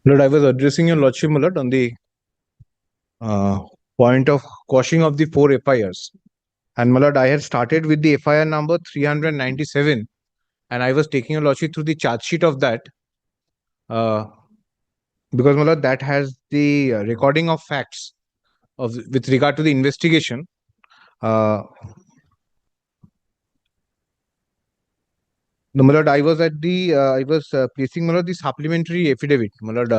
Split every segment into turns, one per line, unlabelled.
Lord, I was addressing your Lordship, my Lord, on the uh, point of quashing of the 4 FIRs. And my Lord, I had started with the FIR number 397, and I was taking your Lordship through the charge sheet of that. Because my Lord, that has the recording of facts of with regard to the investigation. No, my Lord, I was at the I was placing, my Lord, the supplementary affidavit, my Lord,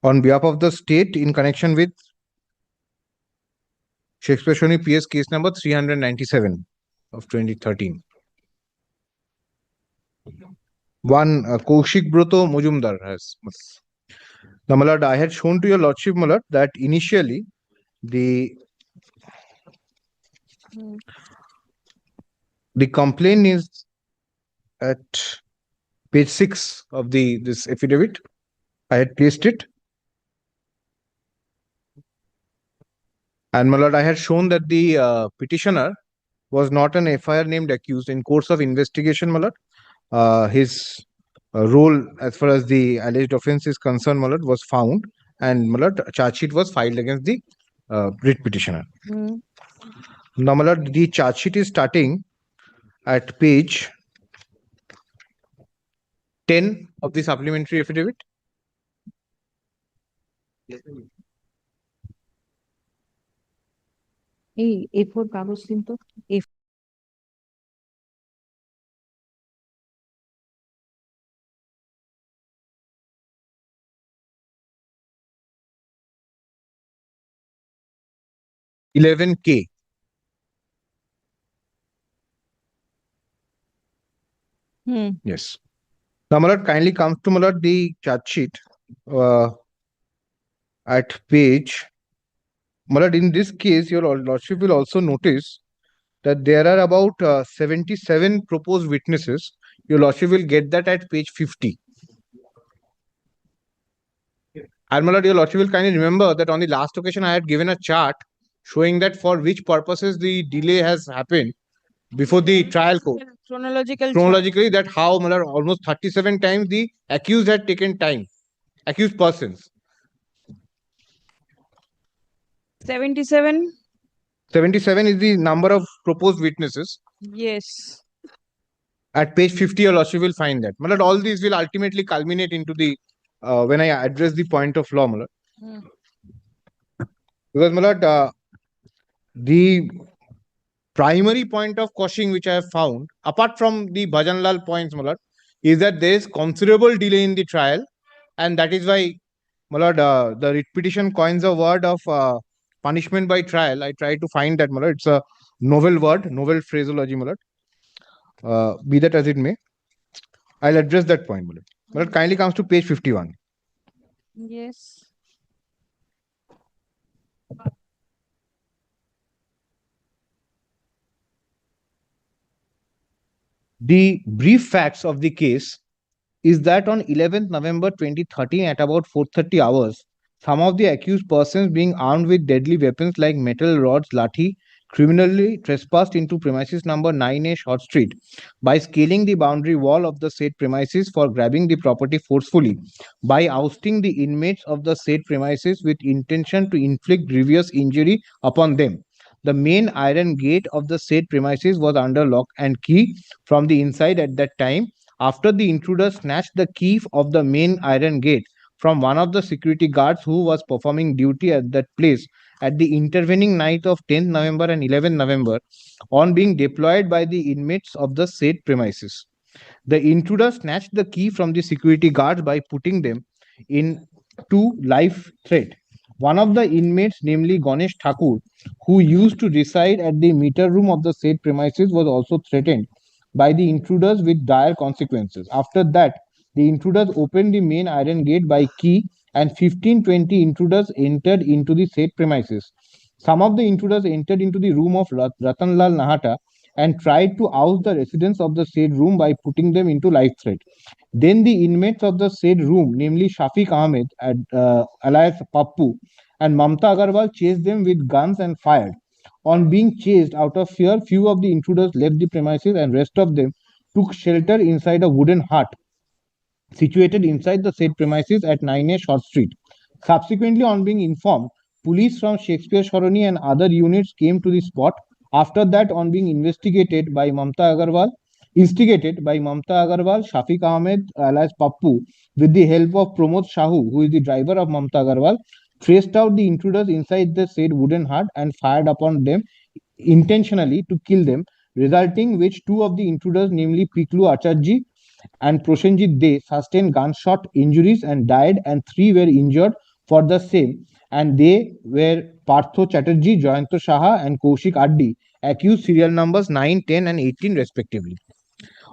on behalf of the state in connection with Shakespeare Shoni PS case number 397 of 2013. One Kaushik Broto Mujumdar has. Now, my Lord, I had shown to your Lordship, my Lord, that initially the complaint is at page 6 of this affidavit. I had placed it. And my Lord, I had shown that the petitioner was not an FIR named accused. In course of investigation, my Lord, his role as far as the alleged offence is concerned, my Lord, was found, and my Lord, charge sheet was filed against the writ petitioner. Now, my Lord, the charge sheet is starting at page 10 of the supplementary affidavit.
A4 কাগজ কিন্তু
K. Yes. Now, my Lord, kindly comes to, my Lord, the charge sheet at page. My Lord, in this case, your Lordship will also notice that there are about 77 proposed witnesses. Your Lordship will get that at page 50. And my Lord, your Lordship will kindly remember that on the last occasion, I had given a chart showing that for which purposes the delay has happened before the trial court. Chronologically, that how, my Lord, almost 37 times the accused had taken time. Accused persons.
77.
77 is the number of proposed witnesses.
Yes.
At page 50, your Lordship will find that. My Lord, all these will ultimately culminate into the when I address the point of law, my Lord. Because, my Lord, the primary point of quashing which I have found, apart from the Bhajanlal points, my Lord, is that there is considerable delay in the trial, and that is why, my Lord, the writ petition coins a word of punishment by trial. I try to find that, my Lord. It's a novel word, novel phraseology, my Lord. Be that as it may, I'll address that point, my Lord. My Lord, kindly comes to page 51.
Yes.
The brief facts of the case is that on 11th November 2013 at about 4:30 hours, some of the accused persons being armed with deadly weapons like metal rods, lathi, criminally trespassed into premises number 9A Short Street by scaling the boundary wall of the said premises for grabbing the property forcefully, by ousting the inmates of the said premises with intention to inflict grievous injury upon them. The main iron gate of the said premises was under lock and key from the inside at that time. After the intruder snatched the key of the main iron gate from one of the security guards who was performing duty at that place at the intervening night of 10th November and 11th November, on being deployed by the inmates of the said premises. The intruder snatched the key from the security guards by putting them into life threat. One of the inmates, namely Ganesh Thakur, who used to reside at the meter room of the said premises, was also threatened by the intruders with dire consequences. After that, the intruders opened the main iron gate by key, and 15-20 intruders entered into the said premises. Some of the intruders entered into the room of Ratanlal Nahata and tried to oust the residents of the said room by putting them into life threat. Then the inmates of the said room, namely Shafiq Ahmed, alias Pappu, and Mamta Agarwal chased them with guns and fired. On being chased out of fear, few of the intruders left the premises and rest of them took shelter inside a wooden hut situated inside the said premises at 9A Short Street. Subsequently, on being informed, police from Shakespeare Sharoni and other units came to the spot. After that, on being instigated by Mamta Agarwal, Shafiq Ahmed alias Pappu, with the help of Pramod Shahu, who is the driver of Mamta Agarwal, traced out the intruders inside the said wooden hut and fired upon them intentionally to kill them, resulting which two of the intruders, namely Piklu Acharji and Prosenjit De, sustained gunshot injuries and died, and three were injured for the same. And they were Partho Chatterjee, Jayanto Saha, and Kaushik Addi, accused serial numbers 9, 10, and 18 respectively.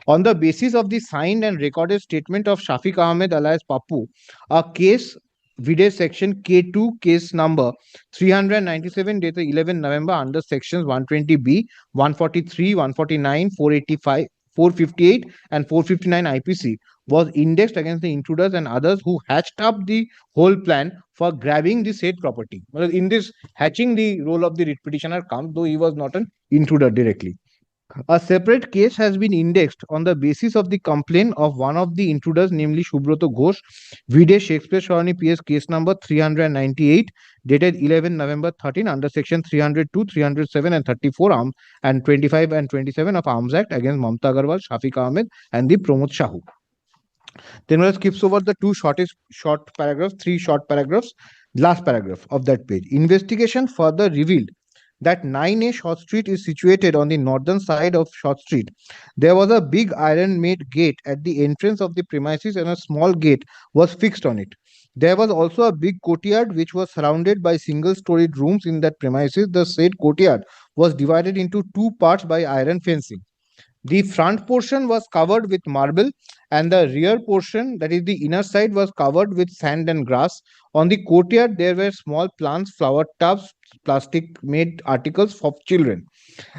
On the basis of the signed and recorded statement of Shafiq Ahmed alias Pappu, a case Vide section K2 case number 397 dated 11 November under sections 120B, 143, 149, 485, 458 and 459 IPC was indexed against the intruders and others who hatched up the whole plan for grabbing the said property. Well, in this hatching, the role of the writ petitioner comes, though he was not an intruder directly. A separate case has been indexed on the basis of the complaint of one of the intruders, namely Subroto Ghosh, Vide Shakespeare Sharani PS case number 398, dated 11 November 13 under section 302, 307 and 34 and 25 and 27 of Arms Act against Mamta Agarwal, Shafiq Ahmed and the Pramod Shahu. Then we'll skips over the three short paragraphs, last paragraph of that page. Investigation further revealed that 9A Short Street is situated on the northern side of Short Street. There was a big iron made gate at the entrance of the premises and a small gate was fixed on it. There was also a big courtyard which was surrounded by single storied rooms in that premises. The said courtyard was divided into two parts by iron fencing. The front portion was covered with marble, and the rear portion, that is the inner side, was covered with sand and grass. On the courtyard, there were small plants, flower tubs, plastic made articles for children.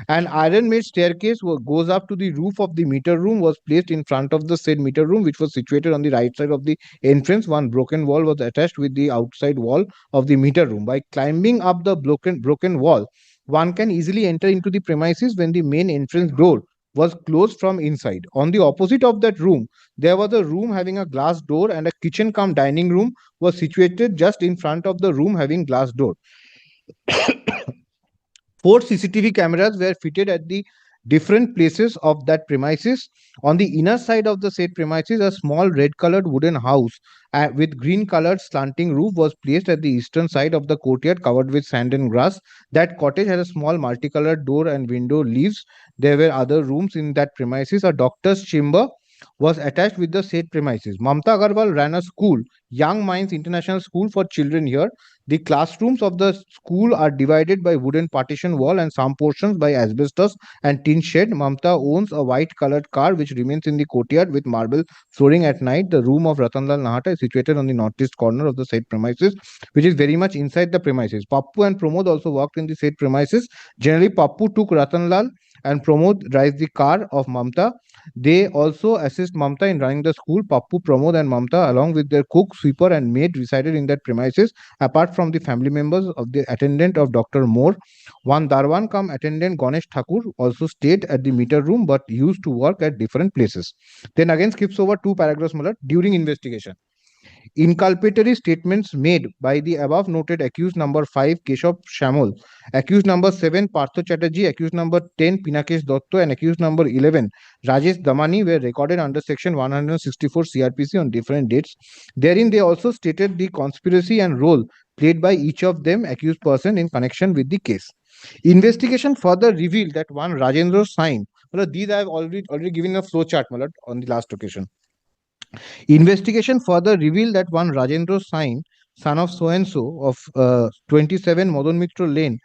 An iron made staircase goes up to the roof of the meter room, was placed in front of the said meter room, which was situated on the right side of the entrance. One broken wall was attached with the outside wall of the meter room. By climbing up the broken wall, one can easily enter into the premises when the main entrance door was closed from inside. On the opposite of that room, there was a room having a glass door, and a kitchen cum dining room was situated just in front of the room having glass door. Four CCTV cameras were fitted at the different places of that premises. On the inner side of the said premises, a small red colored wooden house with green colored slanting roof was placed at the eastern side of the courtyard covered with sand and grass. That cottage had a small multicolored door and window leaves. There were other rooms in that premises. A doctor's chamber was attached with the said premises. Mamta Agarwal ran a school, Young Minds International School for children here. The classrooms of the school are divided by wooden partition wall and some portions by asbestos and tin shed. Mamta owns a white colored car which remains in the courtyard with marble flooring at night. The room of Ratanlal Nahata is situated on the northeast corner of the said premises, which is very much inside the premises. Pappu and Pramod also worked in the said premises. Generally, Pappu took Ratanlal and Pramod drives the car of Mamta. They also assist Mamta in running the school. Pappu, Pramod, and Mamta, along with their cook, sweeper, and maid, resided in that premises. Apart from the family members of the attendant of Dr. Moore, one Darwan cum attendant Ganesh Thakur also stayed at the meter room but used to work at different places. Then again skips over two paragraphs, Malat, during investigation. Inculpatory statements made by the above noted accused number 5 Keshav Shamol, accused number 7 Partho Chatterjee, accused number 10 Pinakesh Dotto, and accused number 11 Rajesh Damani were recorded under section 164 CRPC on different dates. Therein they also stated the conspiracy and role played by each of them accused person in connection with the case. Investigation further revealed that one Rajendra Sain, well, these I have already given a flow chart on the last occasion. Investigation further revealed that one Rajendra Sain, son of so and so of 27 Madan Mitra Lane,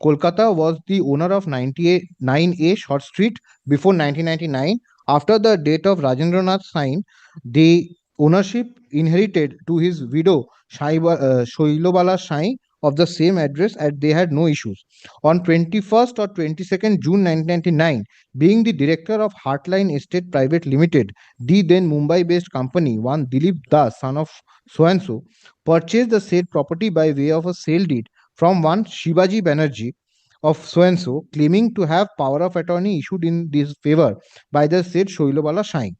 Kolkata, was the owner of 9A Short Street before 1999. After the death of Rajendranath Sain, the ownership inherited to his widow Shailobala Sai of the same address and they had no issues. On 21st or 22nd June 1999, being the director of Heartline Estate Private Limited, the then Mumbai-based company, one Dilip Das, son of so and so, purchased the said property by way of a sale deed from one Shivaji Banerjee of so and so, claiming to have power of attorney issued in this favor by the said Shoilobala Shai.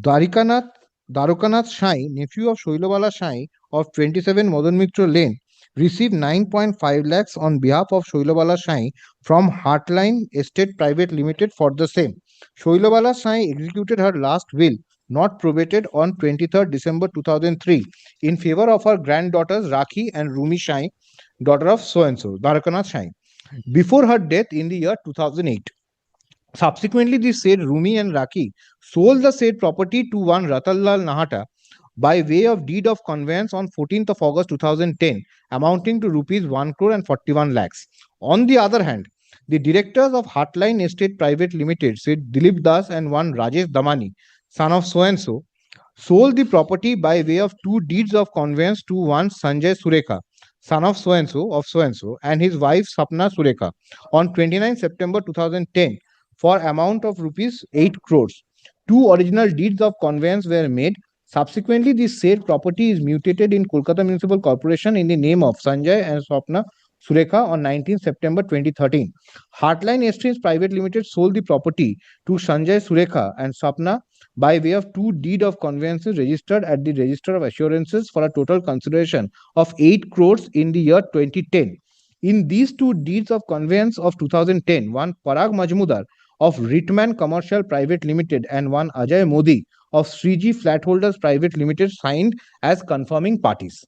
Dwarikanath Dwarokanath Shai, nephew of Shoilobala Shai of 27 Madan Mitra Lane, received 9.5 lakhs on behalf of Shoilobala Shai from Heartline Estate Private Limited for the same. Shoilobala Shai executed her last will, not probated, on 23rd December 2003 in favor of her granddaughters Rakhi and Rumi Shai, daughter of so and so, Dwarokanath Shai, before her death in the year 2008. Subsequently, the said Rumi and Raki sold the said property to one Ratanlal Nahata by way of deed of conveyance on 14th of August 2010, amounting to rupees 1 crore and 41 lakhs. On the other hand, the directors of Heartline Estate Private Limited, said Dilip Das and one Rajesh Damani, son of so and so, sold the property by way of two deeds of conveyance to one Sanjay Surekha, son of so and so, and his wife Sapna Surekha on 29 September 2010 for amount of rupees 8 crores. Two original deeds of conveyance were made. Subsequently, the said property is mutated in Kolkata Municipal Corporation in the name of Sanjay and Swapna Surekha on 19 September 2013. Heartline Estates Private Limited sold the property to Sanjay Surekha and Swapna by way of two deed of conveyances registered at the Register of Assurances for a total consideration of 8 crores in the year 2010. In these two deeds of conveyance of 2010, one Parag Majmudar of Ritman Commercial Private Limited and one Ajay Modi of Sriji Flatholders Private Limited signed as confirming parties.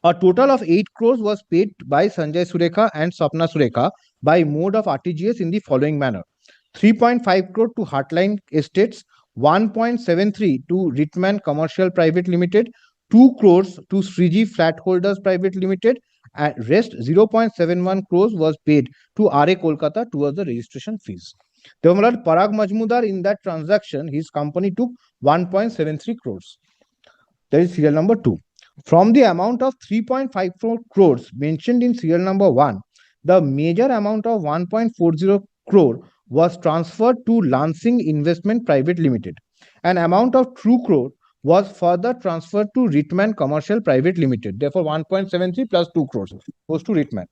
A total of 8 crores was paid by Sanjay Surekha and Sapna Surekha by mode of RTGS in the following manner: 3.5 crore to Heartline Estates, 1.73 to Ritman Commercial Private Limited, 2 crores to Sriji Flat Holders Private Limited, and rest 0.71 crores was paid to RA Kolkata towards the registration fees. Devamalal Parag Majmudar, in that transaction, his company took 1.73 crores. That is serial number 2. From the amount of 3.54 crores mentioned in serial number 1, the major amount of 1.40 crore was transferred to Lansing Investment Private Limited. An amount of 2 crore was further transferred to Ritman Commercial Private Limited. Therefore, 1.73 plus 2 crores goes to Ritman.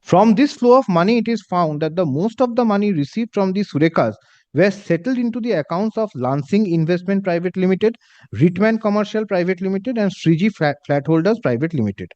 From this flow of money, it is found that the most of the money received from the Surekas were settled into the accounts of Lansing Investment Private Limited, Ritman Commercial Private Limited, and Sriji Flatholders Private Limited.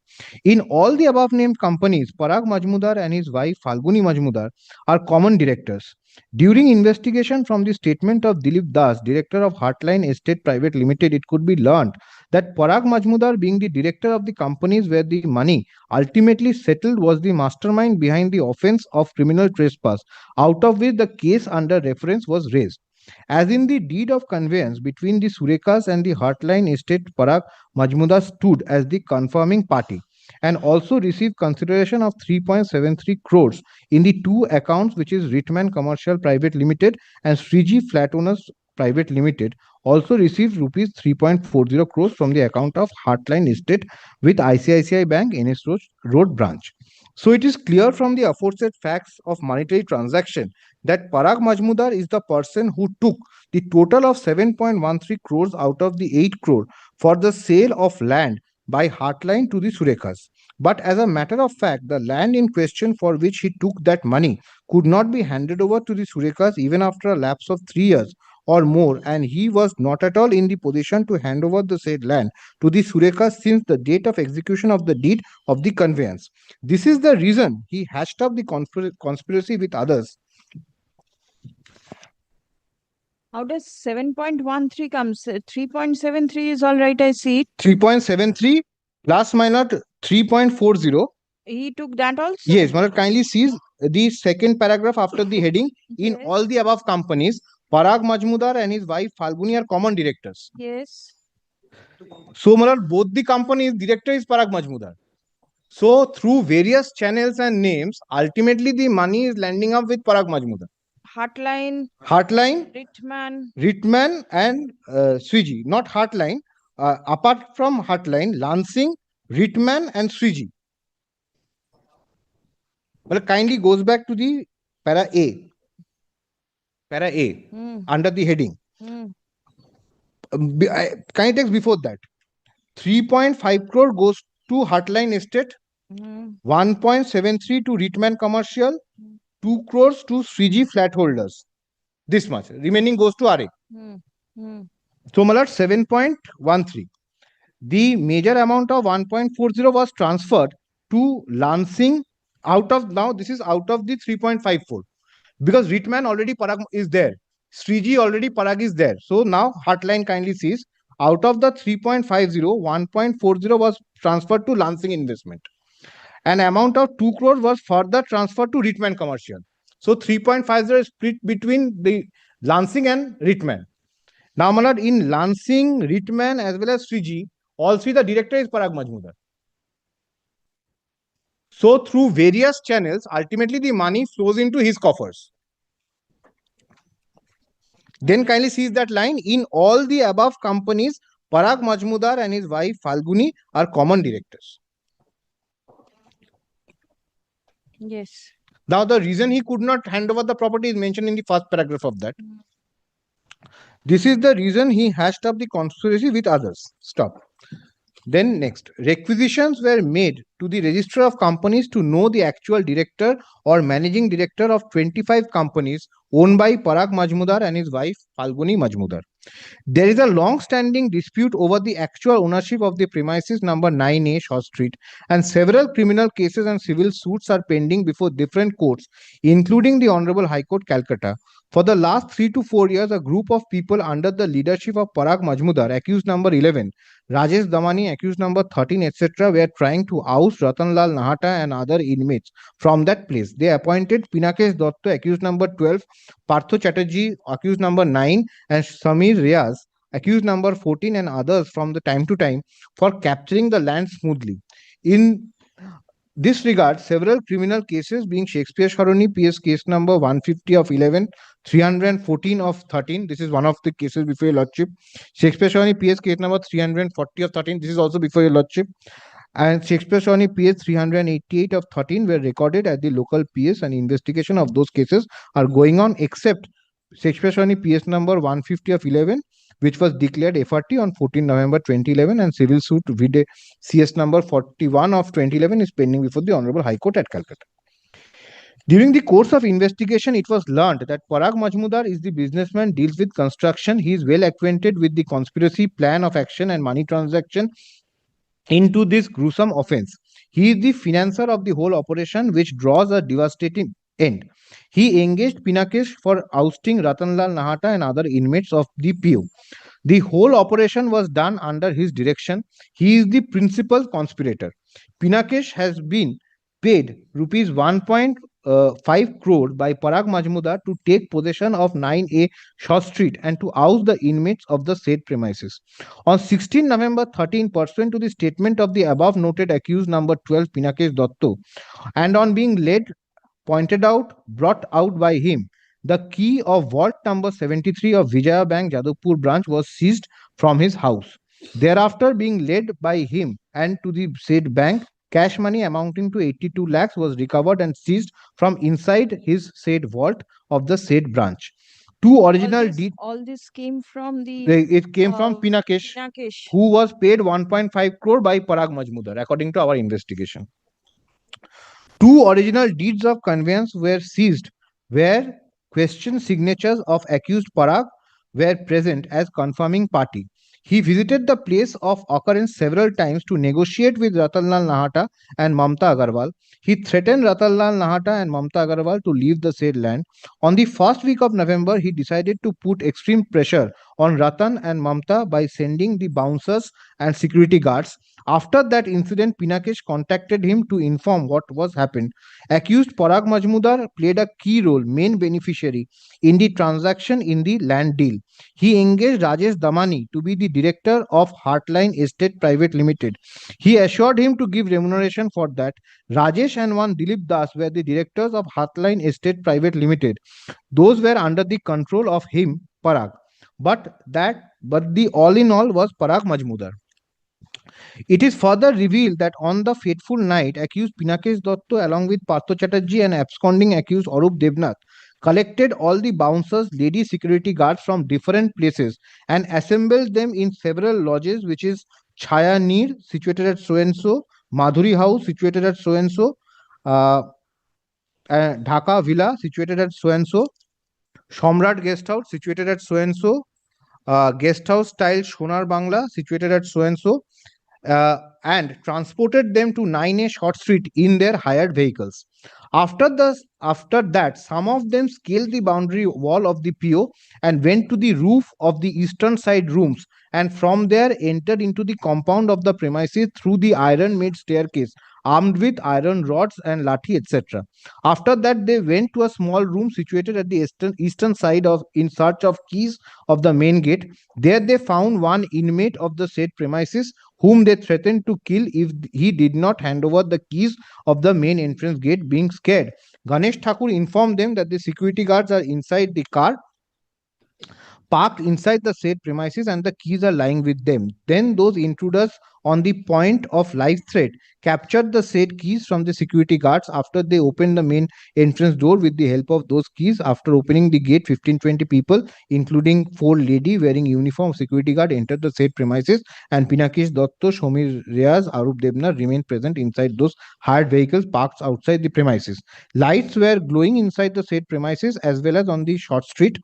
In all the above named companies, Parag Majmudar and his wife Falguni Majmudar are common directors. During investigation from the statement of Dilip Das, director of Heartline Estate Private Limited, it could be learned that Parag Majmudar, being the director of the companies where the money ultimately settled, was the mastermind behind the offense of criminal trespass, out of which the case under reference was raised. As in the deed of conveyance between the Surekas and the Heartline Estate, Parag Majmudar stood as the confirming party and also received consideration of 3.73 crores in the two accounts, which is Ritman Commercial Private Limited and Sriji Flat Owners Private Limited, also received rupees 3.40 crores from the account of Heartline Estate with ICICI Bank NS Road branch. So it is clear from the aforesaid facts of monetary transaction that Parag Majmudar is the person who took the total of 7.13 crores out of the 8 crore for the sale of land by Heartline to the Surekas. But as a matter of fact, the land in question for which he took that money could not be handed over to the Surekas even after a lapse of 3 years or more, and he was not at all in the position to hand over the said land to the Surekas since the date of execution of the deed of the conveyance. This is the reason he hatched up the conspiracy with others.
How does 7.13 comes? 3.73 is all right, I see it.
3.73 plus minus 3.40.
He took that also?
Yes, Madam, kindly see the second paragraph after the heading. In
Yes.
all the above companies, Parag Majmudar and his wife Falguni are common directors.
Yes.
So, Madam, both the companies' director is Parag Majmudar. So, through various channels and names, ultimately the money is landing up with Parag Majmudar.
Heartline,
Heartline,
Ritman,
and Swiji, not Heartline. Apart from Heartline, Lansing, Ritman and Sriji. Well, kindly goes back to the para A. Para A
Hmm.
under the heading.
Hmm.
Kindly text before that. 3.5 crore goes to Heartline Estate,
Hmm.
1.73 to Ritman Commercial, 2 crores to Sriji Flat Holders. This much. Remaining goes to RA.
Hmm. Hmm.
So, Malat 7.13. The major amount of 1.40 was transferred to Lansing out of, now this is out of the 3.54, because Ritman already Parag is there. Sriji already Parag is there. So now Heartline kindly sees out of the 3.50, 1.40 was transferred to Lansing Investment. An amount of 2 crores was further transferred to Ritman Commercial. So 3.50 is split between the Lansing and Ritman. Now, Malad, in Lansing, Ritman as well as Sriji, all three the director is Parag Majmudar. So through various channels, ultimately the money flows into his coffers. Then kindly sees that line, in all the above companies, Parag Majmudar and his wife Falguni are common directors.
Yes.
Now, the reason he could not hand over the property is mentioned in the first paragraph of that. This is the reason he hashed up the conspiracy with others. Stop. Then next, requisitions were made to the register of companies to know the actual director or managing director of 25 companies owned by Parag Majmudar and his wife Falguni Majmudar. There is a long-standing dispute over the actual ownership of the premises number 9A Shaw Street, and several criminal cases and civil suits are pending before different courts, including the Honorable High Court, Calcutta. For the last 3 to 4 years, a group of people under the leadership of Parag Majmudar, accused number 11, Rajesh Damani, accused number 13, etc., were trying to oust Ratanlal Nahata and other inmates from that place. They appointed Pinakesh Dotto, accused number 12, Partho Chatterjee, accused number 9, and Samir Riaz, accused number 14, and others from the time to time for capturing the land smoothly. In this regard, several criminal cases, being Shakespeare Sharoni PS case number 150 of 11, 314 of 13. This is one of the cases before your lordship. Shakespeare Sharoni PS case number 340 of 13. This is also before your lordship. And Shakespeare Sharoni PS 388 of 13 were recorded at the local PS, and investigation of those cases are going on, except Shakespeare Sharoni PS number 150 of 11, which was declared FRT on 14 November 2011, and civil suit VD CS number 41 of 2011 is pending before the Honorable High Court at Calcutta. During the course of investigation, it was learned that Parag Majmudar is the businessman, deals with construction. He is well acquainted with the conspiracy, plan of action, and money transaction into this gruesome offense. He is the financer of the whole operation, which draws a devastating end. He engaged Pinakesh for ousting Ratanlal Nahata and other inmates of the PO. The whole operation was done under his direction. He is the principal conspirator. Pinakesh has been paid rupees 1.5 crore by Parag Majmudar to take possession of 9A Shaw Street and to oust the inmates of the said premises. On 16 November 13, pursuant to the statement of the above noted accused number 12 Pinakesh Dotto, and on being led, pointed out, brought out by him, the key of vault number 73 of Vijaya Bank Jadavpur branch was seized from his house. Thereafter, being led by him and to the said bank, cash money amounting to 82 lakhs was recovered and seized from inside his said vault of the said branch. Two original deeds.
All this came from the
It came from Pinakesh,
Pinakesh.
who was paid 1.5 crore by Parag Majmudar, according to our investigation. Two original deeds of conveyance were seized, where question signatures of accused Parag were present as confirming party. He visited the place of occurrence several times to negotiate with Ratanlal Nahata and Mamta Agarwal. He threatened Ratanlal Nahata and Mamta Agarwal to leave the said land. On the first week of November, he decided to put extreme pressure on Ratan and Mamta by sending the bouncers and security guards. After that incident, Pinakesh contacted him to inform what was happened. Accused Parag Majmudar played a key role, main beneficiary, in the transaction in the land deal. He engaged Rajesh Damani to be the director of Heartline Estate Private Limited. He assured him to give remuneration for that. Rajesh and one Dilip Das were the directors of Heartline Estate Private Limited. Those were under the control of him, Parag. But the all in all was Parag Majmudar. It is further revealed that on the fateful night, accused Pinakesh Dotto, along with Partho Chatterjee and absconding accused Arup Devnath, collected all the bouncers, lady security guards from different places and assembled them in several lodges, which is Chaya Neer, situated at so and so, Madhuri House, situated at so and so, uh, Dhaka Villa, situated at so and so, Shomrat Guest House, situated at so and so, guest house style Sonar Bangla, situated at so and so, and transported them to 9A Short Street in their hired vehicles. After that, some of them scaled the boundary wall of the PO and went to the roof of the eastern side rooms, and from there entered into the compound of the premises through the iron-made staircase, armed with iron rods and lathi, etc. After that, they went to a small room situated at the eastern side of in search of keys of the main gate. There they found one inmate of the said premises whom they threatened to kill if he did not hand over the keys of the main entrance gate. Being scared, Ganesh Thakur informed them that the security guards are inside the car parked inside the said premises and the keys are lying with them. Then those intruders, on the point of life threat, captured the said keys from the security guards. After they opened the main entrance door with the help of those keys, after opening the gate, 15-20 people, including four lady wearing uniform security guard, entered the said premises, and Pinakesh Dotto, Shomir Riaz, Arup Devna remained present inside those hired vehicles parked outside the premises. Lights were glowing inside the said premises as well as on the short street.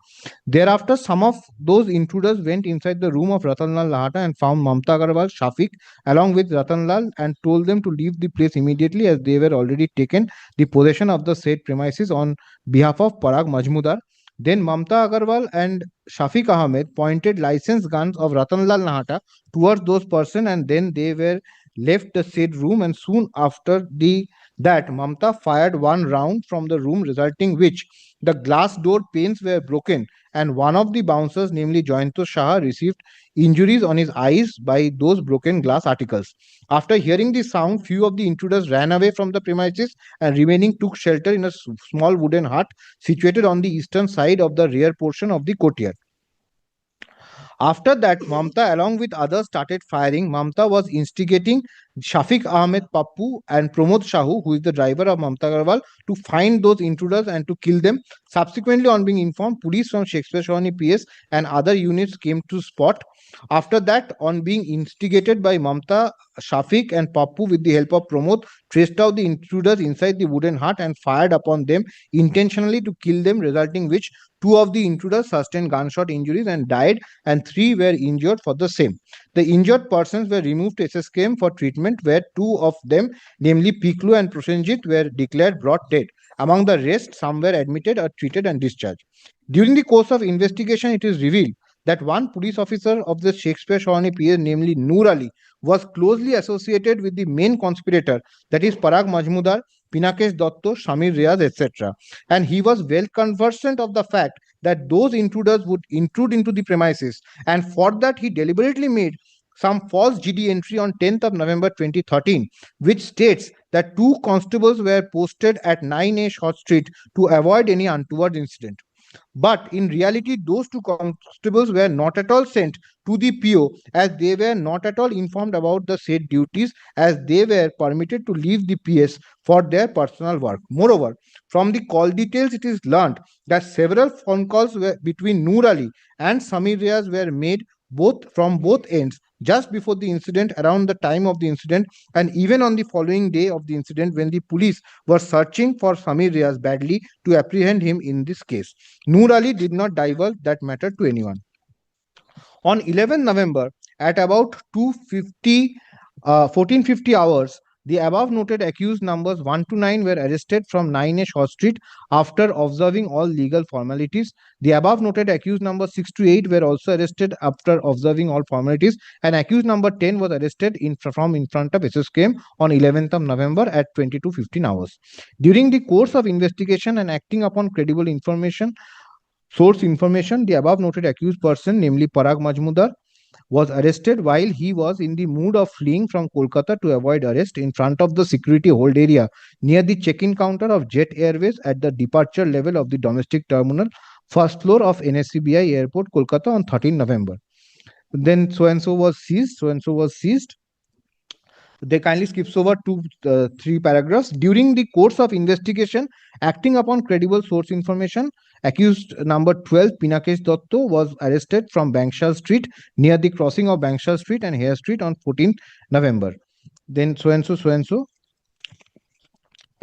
Thereafter, some of those intruders went inside the room of Ratanlal Lahata and found Mamta Agarwal, Shafiq, along with Ratanlal, and told them to leave the place immediately as they were already taken the possession of the said premises on behalf of Parag Majmudar. Then Mamta Agarwal and Shafiq Ahmed pointed licensed guns of Ratanlal Nahata towards those persons, and then they were left the said room, and soon after that Mamta fired one round from the room, resulting which the glass door panes were broken, and one of the bouncers, namely Joyanto Shah, received injuries on his eyes by those broken glass articles. After hearing the sound, few of the intruders ran away from the premises and remaining took shelter in a small wooden hut situated on the eastern side of the rear portion of the courtyard. After that, Mamta, along with others, started firing. Mamta was instigating Shafiq Ahmed Pappu and Pramod Shahu, who is the driver of Mamta Agarwal, to find those intruders and to kill them. Subsequently, on being informed, police from Shakespeare Shawani PS and other units came to spot. After that, on being instigated by Mamta, Shafiq and Pappu with the help of Pramod, traced out the intruders inside the wooden hut and fired upon them intentionally to kill them, resulting which two of the intruders sustained gunshot injuries and died, and three were injured for the same. The injured persons were removed to SSKM for treatment, where two of them, namely Piklu and Prosenjit, were declared brought dead. Among the rest, some were admitted or treated and discharged. During the course of investigation, it is revealed that one police officer of the Shakespeare Shawani PS, namely Noor Ali, was closely associated with the main conspirator, that is Parag Majmudar, Pinakesh Dotto, Shamir Riaz, etc. And he was well conversant of the fact that those intruders would intrude into the premises, and for that he deliberately made some false GD entry on 10th of November 2013, which states that two constables were posted at 9A Short Street to avoid any untoward incident. But in reality, those two constables were not at all sent to the PO, as they were not at all informed about the said duties, as they were permitted to leave the PS for their personal work. Moreover, from the call details, it is learned that several phone calls were between Noor Ali and Samir Riaz were made from both ends just before the incident, around the time of the incident, and even on the following day of the incident, when the police were searching for Samir Riaz badly to apprehend him in this case. Noor Ali did not divulge that matter to anyone. On 11 November at about 1450 hours, the above noted accused numbers 1 to 9 were arrested from 9A Short Street after observing all legal formalities. The above noted accused number 6 to 8 were also arrested after observing all formalities, and accused number 10 was arrested from in front of SSKM on 11th of November at 22:15 hours. During the course of investigation and acting upon credible source information, the above noted accused person, namely Parag Majmudar, was arrested while he was in the mood of fleeing from Kolkata to avoid arrest in front of the security hold area near the check-in counter of Jet Airways at the departure level of the domestic terminal, first floor of NSCBI Airport, Kolkata on 13 November. Then so and so was seized. They kindly skips over to three paragraphs. During the course of investigation, acting upon credible source information, accused number 12, Pinakesh Dotto, was arrested from Bankshal Street near the crossing of Bankshal Street and Hare Street on 14th November. Then so and so.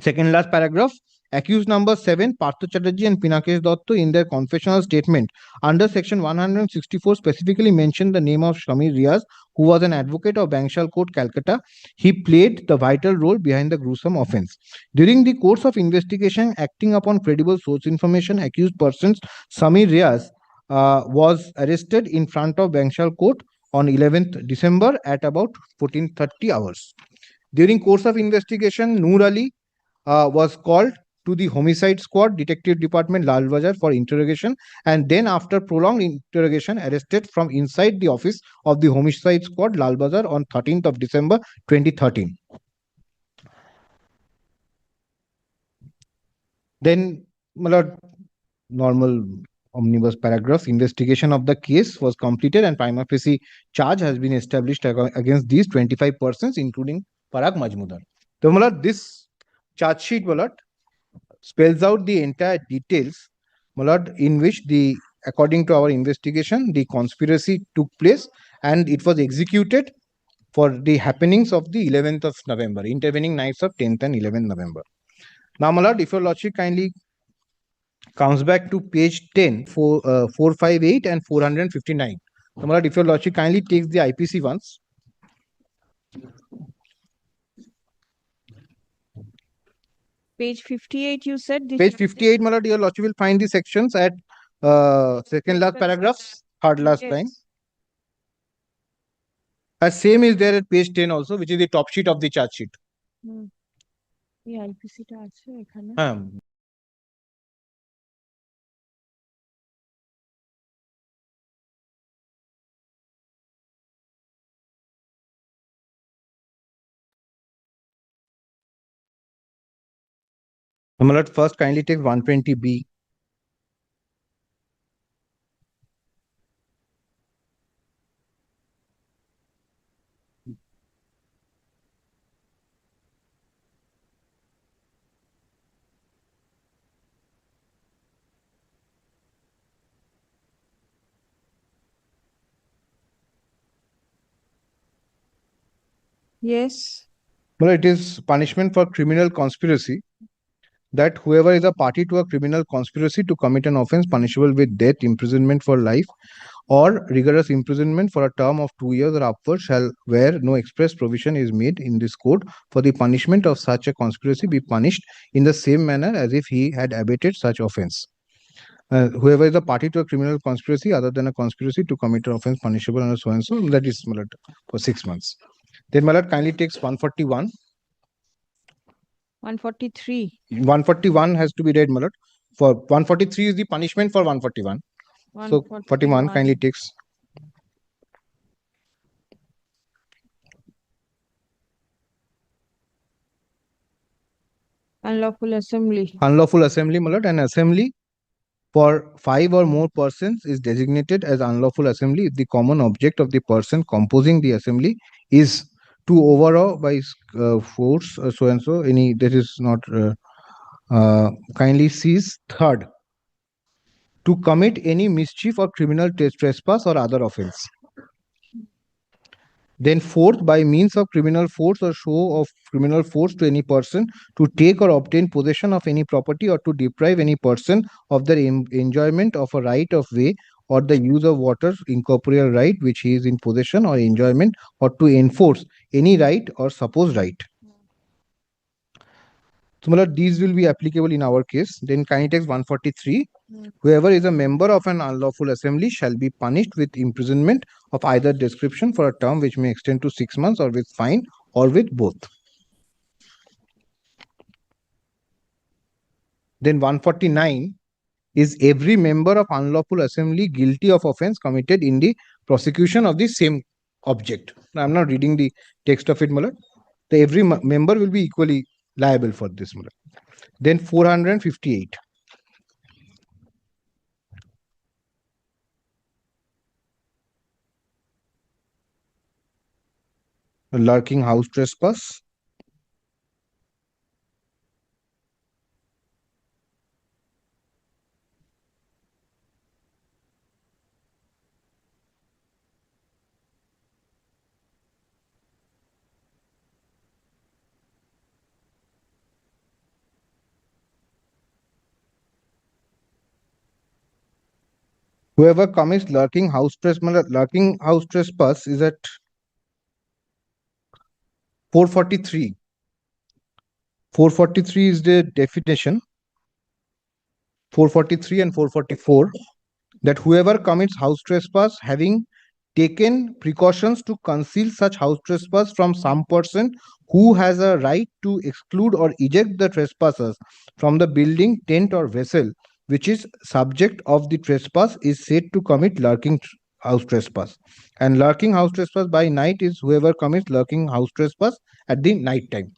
Second last paragraph. Accused number 7, Partha Chatterjee and Pinakesh Dotto, in their confessional statement under section 164, specifically mentioned the name of Shamir Riaz, who was an advocate of Bankshal Court, Calcutta. He played the vital role behind the gruesome offense. During the course of investigation, acting upon credible source information, accused persons Samir Riaz was arrested in front of Bankshal Court on 11th December at about 14:30 hours. During course of investigation, Noor Ali was called to the homicide squad, detective department, Lal Bazar, for interrogation, and then after prolonged interrogation, arrested from inside the office of the homicide squad, Lal Bazar, on 13th of December 2013. Then, normal omnibus paragraphs. Investigation of the case was completed and prima facie charge has been established against these 25 persons, including Parag Majmudar. So, this charge sheet spells out the entire details, in which according to our investigation, the conspiracy took place and it was executed for the happenings of the 11th of November, intervening nights of 10th and 11th November. Now, if your lordship kindly comes back to page 10, 458 and 459. So, if your lordship kindly takes the IPC ones.
Page 58, you said?
Page 58, your lordship will find the sections at second last paragraphs, third last line. Same is there at page 10 also, which is the top sheet of the chart sheet.
IPC টা আছে এখানে।
First kindly take 120B.
Yes.
Well, it is punishment for criminal conspiracy, that whoever is a party to a criminal conspiracy to commit an offense punishable with death, imprisonment for life, or rigorous imprisonment for a term of 2 years or upward shall, where no express provision is made in this code for the punishment of such a conspiracy, be punished in the same manner as if he had abetted such offense. Whoever is a party to a criminal conspiracy other than a conspiracy to commit an offense punishable under so and so, that is for 6 months. Then kindly takes 141.
143.
141 has to be read, For 143 is the punishment for 141. So 41 kindly takes.
Unlawful assembly.
Unlawful assembly, an assembly for 5 or more persons is designated as unlawful assembly if the common object of the person composing the assembly is to overawe by force so and so any that is not kindly sees. Third, to commit any mischief or criminal trespass or other offense. Then fourth, by means of criminal force or show of criminal force to any person, to take or obtain possession of any property or to deprive any person of the enjoyment of a right of way or the use of water, incorporeal right which he is in possession or enjoyment, or to enforce any right or supposed right. So, these will be applicable in our case. Then Kinitex 143. Whoever is a member of an unlawful assembly shall be punished with imprisonment of either description for a term which may extend to 6 months, or with fine, or with both. Then 149 is every member of unlawful assembly guilty of offense committed in the prosecution of the same object. Now, I'm not reading the text of it, every member will be equally liable for this. Then 458. lurking house trespass. Whoever commits lurking house trespass is at 443. 443 is the definition. 443 and 444, that whoever commits house trespass having taken precautions to conceal such house trespass from some person who has a right to exclude or eject the trespassers from the building, tent, or vessel which is subject of the trespass is said to commit house trespass. And lurking house trespass by night is whoever commits lurking house trespass at the night time.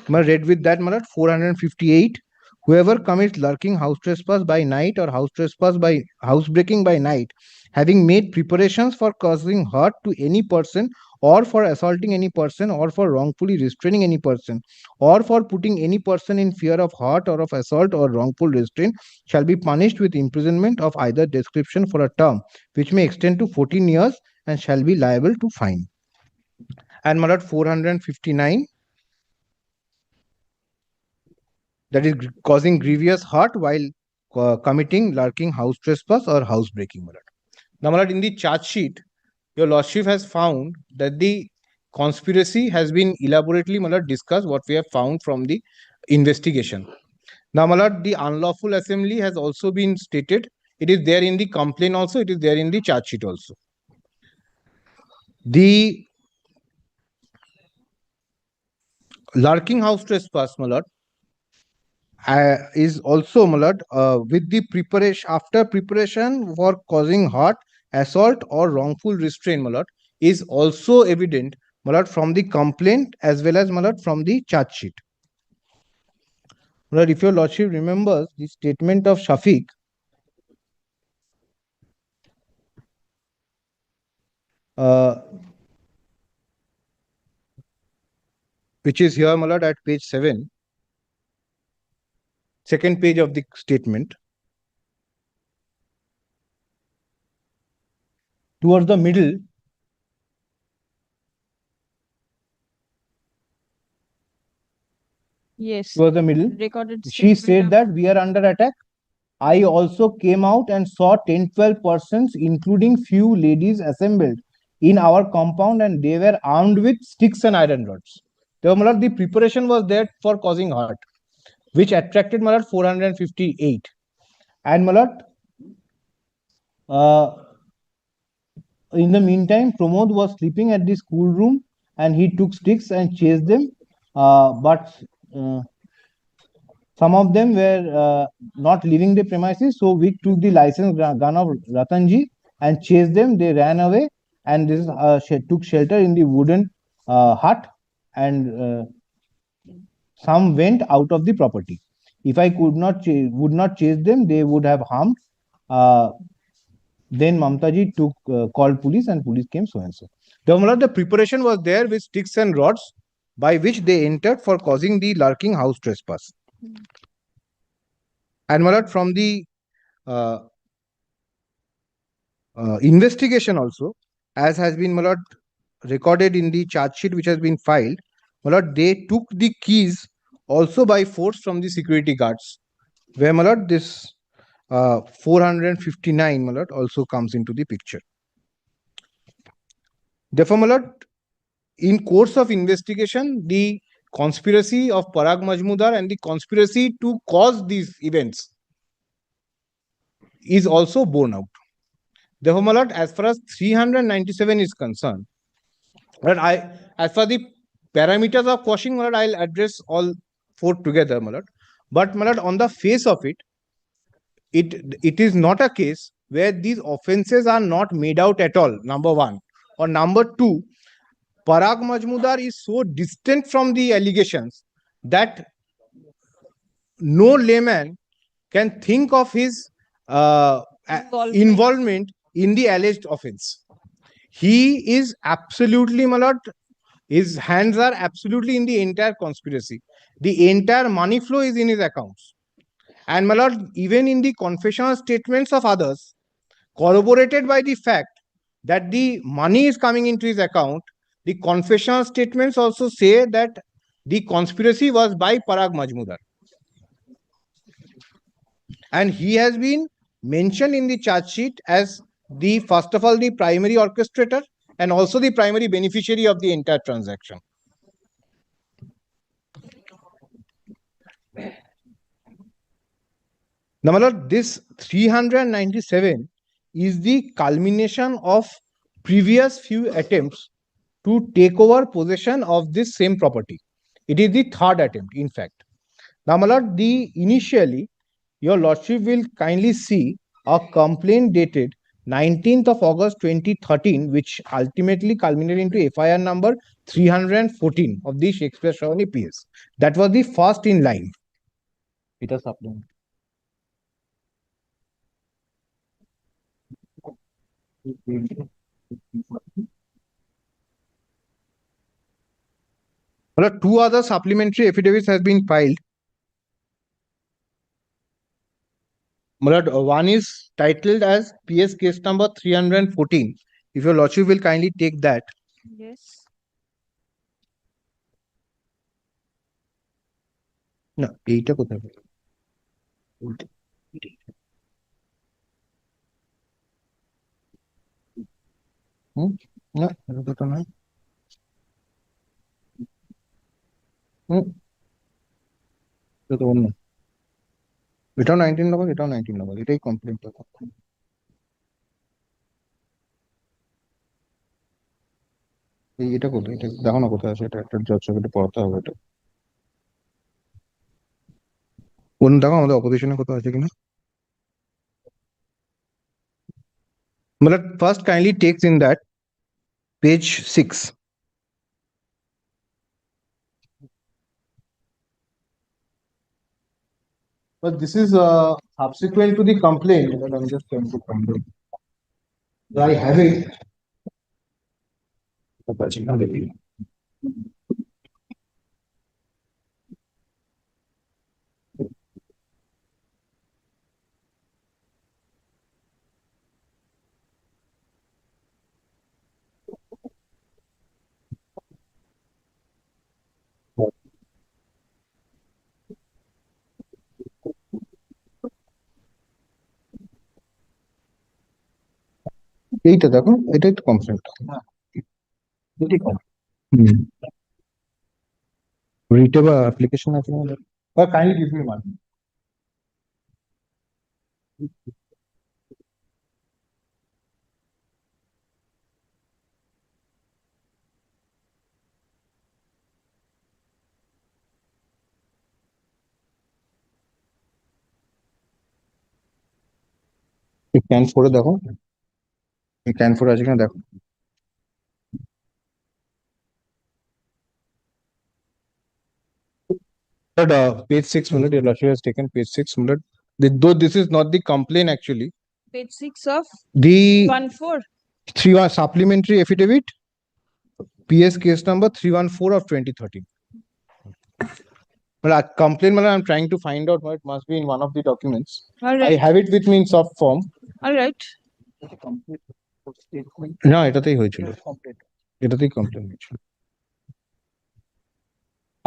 मैं read with that matlab 458, whoever commits lurking house trespass by night or house trespass by house breaking by night having made preparations for causing hurt to any person or for assaulting any person or for wrongfully restraining any person or for putting any person in fear of hurt or of assault or wrongful restraint shall be punished with imprisonment of either description for a term which may extend to 14 years and shall be liable to fine. And matlab 459, that is causing grievous hurt while committing lurking house trespass or house breaking. Now, in the charge sheet, your lordship has found that the conspiracy has been elaborately discussed, what we have found from the investigation. Now, the unlawful assembly has also been stated. It is there in the complaint also, it is there in the charge sheet also. The lurking house trespass, is also with the preparation, after preparation for causing hurt, assault, or wrongful restraint, is also evident from the complaint as well as from the charge sheet. If your lordship remembers the statement of Shafiq, which is here at page 7, second page of the statement, towards the middle,
Yes.
towards the middle,
Recorded
she
statement
said
of-
that we are under attack. I also came out and saw 10-12 persons, including few ladies, assembled in our compound, and they were armed with sticks and iron rods. The preparation was there for causing hurt, which attracted 458. And in the meantime, Pramod was sleeping at the schoolroom and he took sticks and chased them. But some of them were not leaving the premises, so we took the licensed gun of Ratanji and chased them. They ran away, and this took shelter in the wooden hut, and some went out of the property. If I would not chase them, they would have harmed. Then Mamtaji called police, and police came so and so. The preparation was there with sticks and rods by which they entered for causing the lurking house trespass. And from the investigation also, as has been recorded in the charge sheet which has been filed, they took the keys also by force from the security guards, where this 459 also comes into the picture. Therefore, in course of investigation, the conspiracy of Parag Majmudar and the conspiracy to cause these events is also borne out. Therefore, as far as 397 is concerned, as far the parameters of quashing, I'll address all four together, but on the face of it, it is not a case where these offenses are not made out at all, number one. Or number two, Parag Majmudar is so distant from the allegations that no layman can think of his involvement in the alleged offense. He is absolutely His hands are absolutely in the entire conspiracy. The entire money flow is in his accounts. And my lord, even in the confessional statements of others, corroborated by the fact that the money is coming into his account, the confessional statements also say that the conspiracy was by Parag Majmudar. And he has been mentioned in the charge sheet as the first of all the primary orchestrator and also the primary beneficiary of the entire transaction. Now, my lord, this 397 is the culmination of previous few attempts to take over possession of this same property. It is the third attempt, in fact. Now, my lord, the initially, your lordship will kindly see a complaint dated 19th of August 2013, which ultimately culminated into FIR number 314 of the Shakespeare Shravani PS. That was the first in line. It was supplement. Well, two other supplementary affidavits has been filed. Murad, one is titled as PS case number 314. If your lordship will kindly take that.
Yes.
No, এইটা কোথায়? না, এটা তো নয়। এটা তো অন্য। এটাও 19 নম্বর, এটাও 19 নম্বর, এটাই কমপ্লেন্ট। এটা কোথায়? এটা দেখো না কোথায় আছে, এটা একটা জজ সাহেবকে পড়াতে হবে এটা। কোন দেখো আমাদের অপোজিশনে কোথাও আছে কিনা। But first kindly takes in that page 6. But this is subsequent to the complaint that I'm just trying to find it. I have it. এইটা দেখো, এটাই তো কমপ্লেন্ট। রিটে বা অ্যাপ্লিকেশন আছে না, বা kindly give me one. Can ফোরে দেখো, ক্যান ফোরে আছে কিনা দেখো। Page 6 minute, your lordship has taken page 6 minute. Though this is not the complaint actually.
Page 6 of
The
14.
3 supplementary affidavit, PS case number 314 of 2013. But a complaint, I'm trying to find out, it must be in one of the documents.
All right.
I have it with me in soft form.
All right.
না, এটাতেই হয়েছিল, এটাতেই complain হয়েছিল।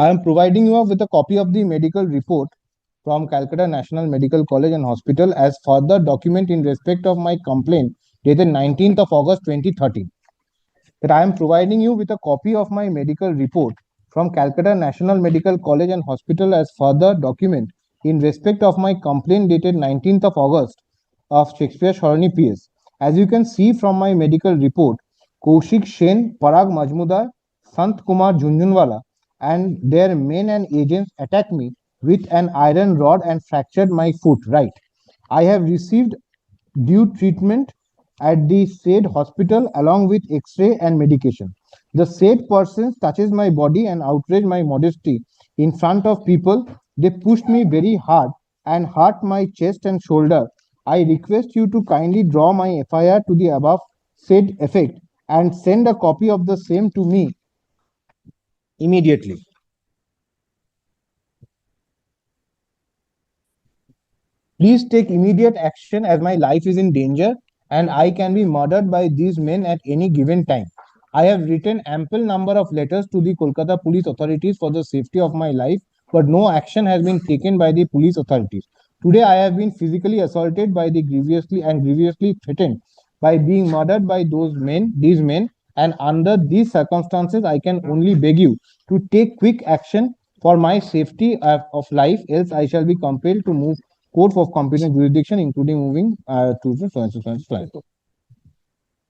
I am providing you with a copy of the medical report from Calcutta National Medical College and Hospital as further document in respect of my complaint dated 19th of August 2013. That I am providing you with a copy of my medical report from Calcutta National Medical College and Hospital as further document in respect of my complaint dated 19th of August of Shakespeare Shorani PS. As you can see from my medical report, Kaushik Sen, Parag Majmudar, Sant Kumar Junjunwala and their men and agents attacked me with an iron rod and fractured my foot right. I have received due treatment at the said hospital along with X-ray and medication. The said person touches my body and outrage my modesty in front of people. They pushed me very hard and hurt my chest and shoulder. I request you to kindly draw my FIR to the above said effect and send a copy of the same to me immediately. Please take immediate action as my life is in danger and I can be murdered by these men at any given time. I have written ample number of letters to the Kolkata police authorities for the safety of my life, but no action has been taken by the police authorities. Today I have been physically assaulted by the grievously threatened by being murdered by these men, and under these circumstances I can only beg you to take quick action for my safety of life, else I shall be compelled to move court of competent jurisdiction, including moving to the so.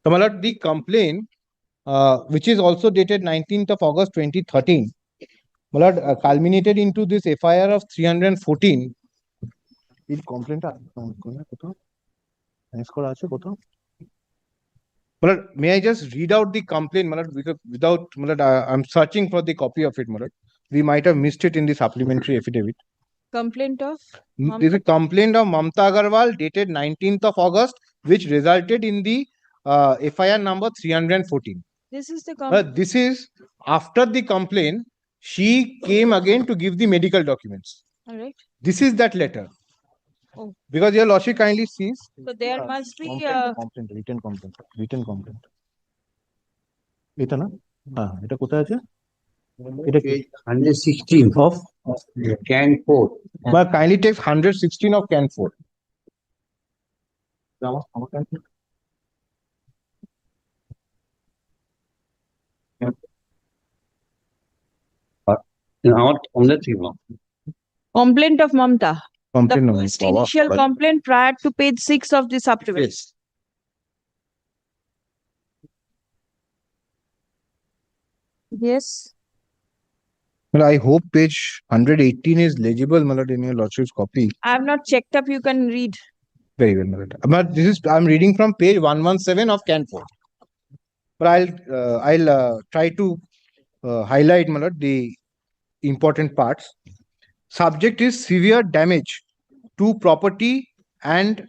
So, my lord, the complaint, which is also dated 19th of August 2013, my lord, culminated into this FIR of 314. এই কমপ্লেনটা কোথাও করা আছে কোথাও? Malad, may I just read out the complaint, Malad, because without Malad, I'm searching for the copy of it, Malad. We might have missed it in the supplementary affidavit.
Complaint of?
There's a complaint of Mamta Agarwal dated 19th of August, which resulted in the FIR number 314.
This is the complaint.
This is after the complaint, she came again to give the medical documents.
All right.
This is that letter.
Oh.
Because your lordship kindly sees.
So there must be
written complaint. এটা না? হ্যাঁ, এটা কোথায় আছে? এটা কি
116 of can 4.
But kindly take 116 of can 4.
Not on the 3 block.
complaint of Mamta.
Complaint
The
number.
first initial complaint prior to page 6 of the supplement.
Yes.
Yes.
Well, I hope page 118 is legible, Malad, in your lordship's copy.
I have not checked up. You can read.
Very well, Malad. But this is I'm reading from page 117 of Can 4. But I'll try to highlight, Malad, the important parts. Subject is severe damage to property and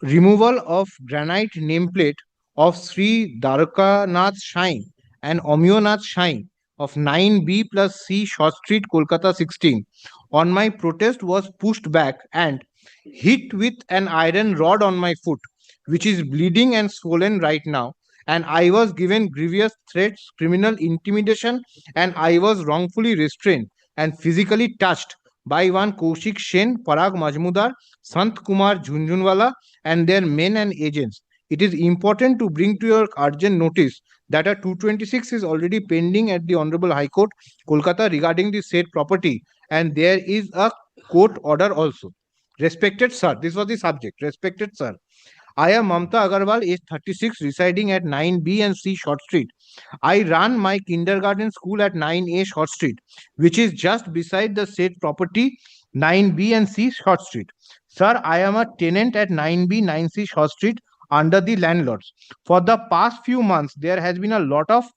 removal of granite nameplate of Sri Dwarkanath Shrine and Omyonath Shrine of 9B plus C Short Street, Kolkata 16. On my protest was pushed back and hit with an iron rod on my foot, which is bleeding and swollen right now. And I was given grievous threats, criminal intimidation, and I was wrongfully restrained and physically touched by one Kaushik Sen, Parag Majmudar, Sant Kumar Jhunjhunwala, and their men and agents. It is important to bring to your urgent notice that a 226 is already pending at the Honorable High Court, Kolkata, regarding the said property, and there is a court order also. Respected sir, this was the subject. Respected sir, I am Mamta Agarwal, age 36, residing at 9B and C Short Street. I run my kindergarten school at 9A Short Street, which is just beside the said property 9B and C Short Street. Sir, I am a tenant at 9B, 9C Short Street under the landlords. For the past few months, there has been a lot of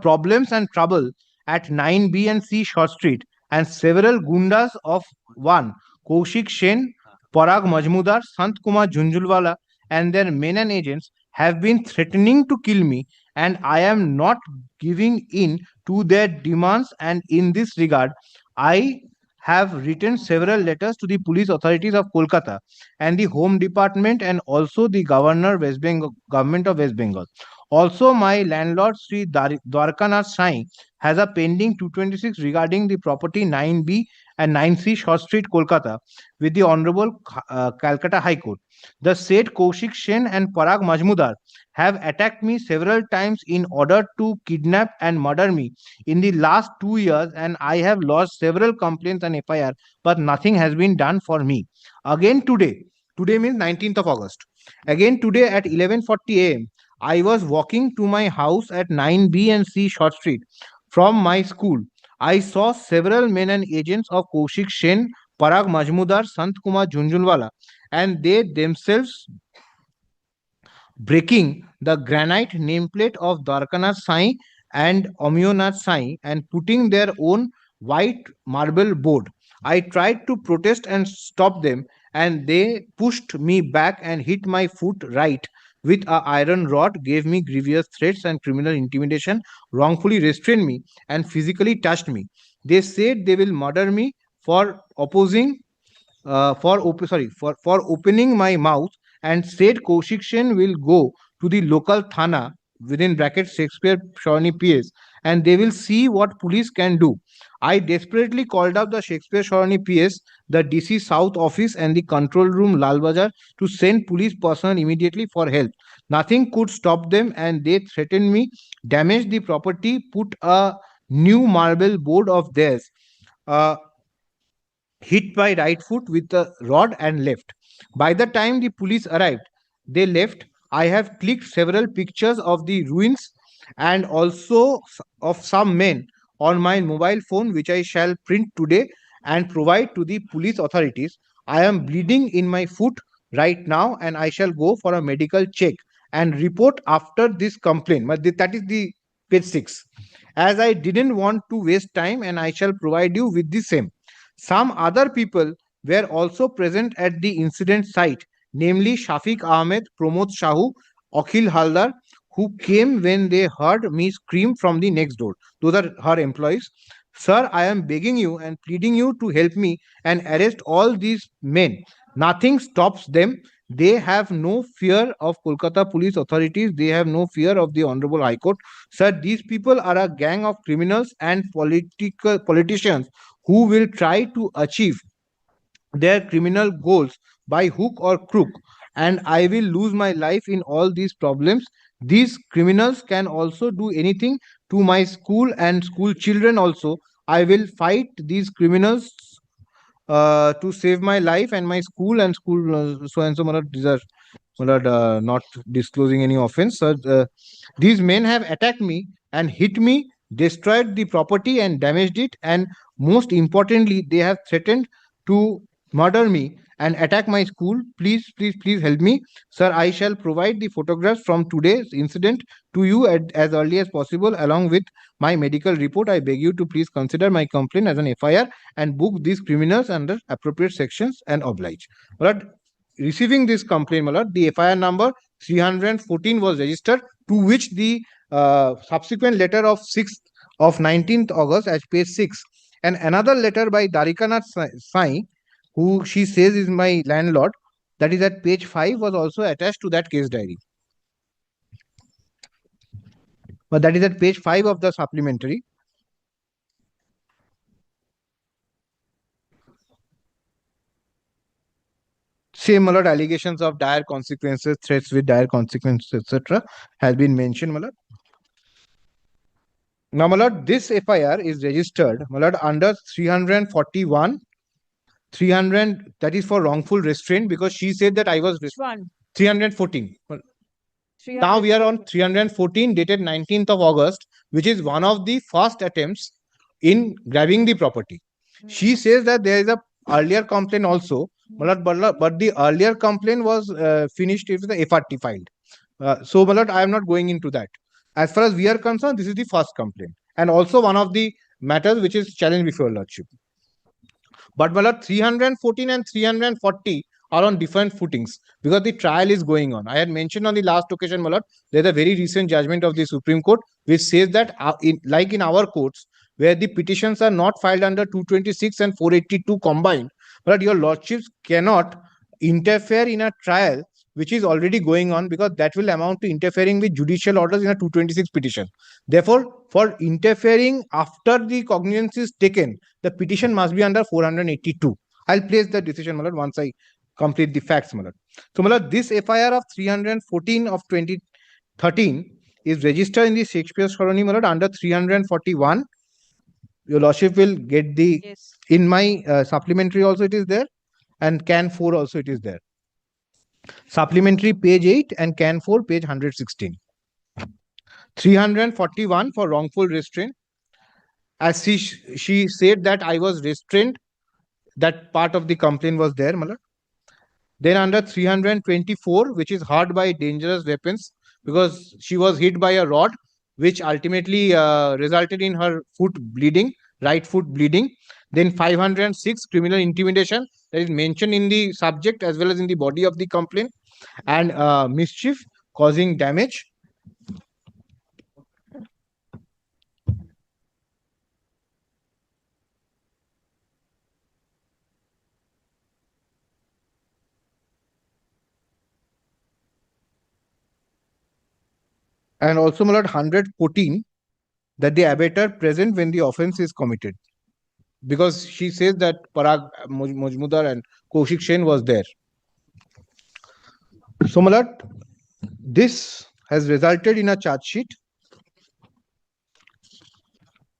problems and trouble at 9B and C Short Street, and several gundas of one Kaushik Sen, Parag Majmudar, Sant Kumar Jhunjhunwala, and their men and agents have been threatening to kill me, and I am not giving in to their demands. And in this regard, I have written several letters to the police authorities of Kolkata and the Home Department, and also the Governor West Bengal, Government of West Bengal. Also, my landlord Sri Dwarkanath Sai has a pending 226 regarding the property 9B and 9C Short Street, Kolkata, with the Honorable Calcutta High Court. The said Kaushik Sen and Parag Majmudar have attacked me several times in order to kidnap and murder me in the last 2 years, and I have lodged several complaints and FIR, but nothing has been done for me. Again today means 19th of August. Again today at 11:40 a.m. I was walking to my house at 9B and C Short Street from my school. I saw several men and agents of Kaushik Sen, Parag Majmudar, Sant Kumar Jhunjhunwala, and they themselves breaking the granite nameplate of Dwarkanath Sai and Omyonath Sai and putting their own white marble board. I tried to protest and stop them, and they pushed me back and hit my foot right, with a iron rod, gave me grievous threats and criminal intimidation, wrongfully restrained me, and physically touched me. They said they will murder me for opposing for opening my mouth, and said Kaushik Sen will go to the local thana within brackets Shakespeare Shorni PS, and they will see what police can do. I desperately called up the Shakespeare Shorni PS, the DC South office, and the control room Lal Bazar to send police personnel immediately for help. Nothing could stop them, and they threatened me, damage the property, put a new marble board of theirs. Uh, Hit by right foot with a rod and left. By the time the police arrived, they left. I have clicked several pictures of the ruins and also of some men on my mobile phone, which I shall print today and provide to the police authorities. I am bleeding in my foot right now, and I shall go for a medical check and report after this complaint. But that is the page 6. As I didn't want to waste time, and I shall provide you with the same. Some other people were also present at the incident site, namely Shafiq Ahmed, Pramod Shahu, Akhil Haldar, who came when they heard me scream from the next door. Those are her employees. Sir, I am begging you and pleading you to help me and arrest all these men. Nothing stops them. They have no fear of Kolkata police authorities. They have no fear of the Honorable High Court. Sir, these people are a gang of criminals and politicians who will try to achieve their criminal goals by hook or crook, and I will lose my life in all these problems. These criminals can also do anything to my school and school children also. I will fight these criminals to save my life and my school and school so and so. Matlab, these are not disclosing any offense. These men have attacked me and hit me, destroyed the property and damaged it, and most importantly, they have threatened to murder me and attack my school. Please, please, please help me, sir. I shall provide the photographs from today's incident to you as early as possible, along with my medical report. I beg you to please consider my complaint as an FIR and book these criminals under appropriate sections and oblige. But receiving this complaint, the FIR number 314 was registered, to which the subsequent letter of 6th of 19th August at page 6, and another letter by Darikanath Sai, who she says is my landlord, that is at page 5, was also attached to that case diary. But that is at page 5 of the supplementary. Same allegations of dire consequences, threats with dire consequences, etc., has been mentioned. Now, this FIR is registered under 341, 300, that is for wrongful restraint, because she said that I was 314. Now we are on 314 dated 19th of August, which is one of the first attempts in grabbing the property. She says that there is a earlier complaint also, but the earlier complaint was finished if the FRT filed. So I am not going into that. As far as we are concerned, this is the first complaint, and also one of the matters which is challenged before Lordship. But 314 and 340 are on different footings because the trial is going on. I had mentioned on the last occasion, there's a very recent judgment of the Supreme Court which says that, like in our courts, where the petitions are not filed under 226 and 482 combined, but your lordships cannot interfere in a trial which is already going on, because that will amount to interfering with judicial orders in a 226 petition. Therefore, for interfering after the cognizance is taken, the petition must be under 482. I'll place the decision once I complete the facts. So this FIR of 314 of 2013 is registered in the Shakespeare Shorani under 341. Your lordship will get the, in my supplementary also it is there, and can 4 also it is there. Supplementary page 8 and can 4 page 116. 341 for wrongful restraint. As she said that I was restrained, that part of the complaint was there. Then under 324, which is hurt by dangerous weapons, because she was hit by a rod, which ultimately resulted in her foot bleeding, right foot bleeding. Then 506, criminal intimidation, that is mentioned in the subject as well as in the body of the complaint. And mischief causing damage. And also, my lord, 114 that the abettor present when the offense is committed, because she says that Parag Majmudar and Kaushik Sen was there. So, my lord, this has resulted in a charge sheet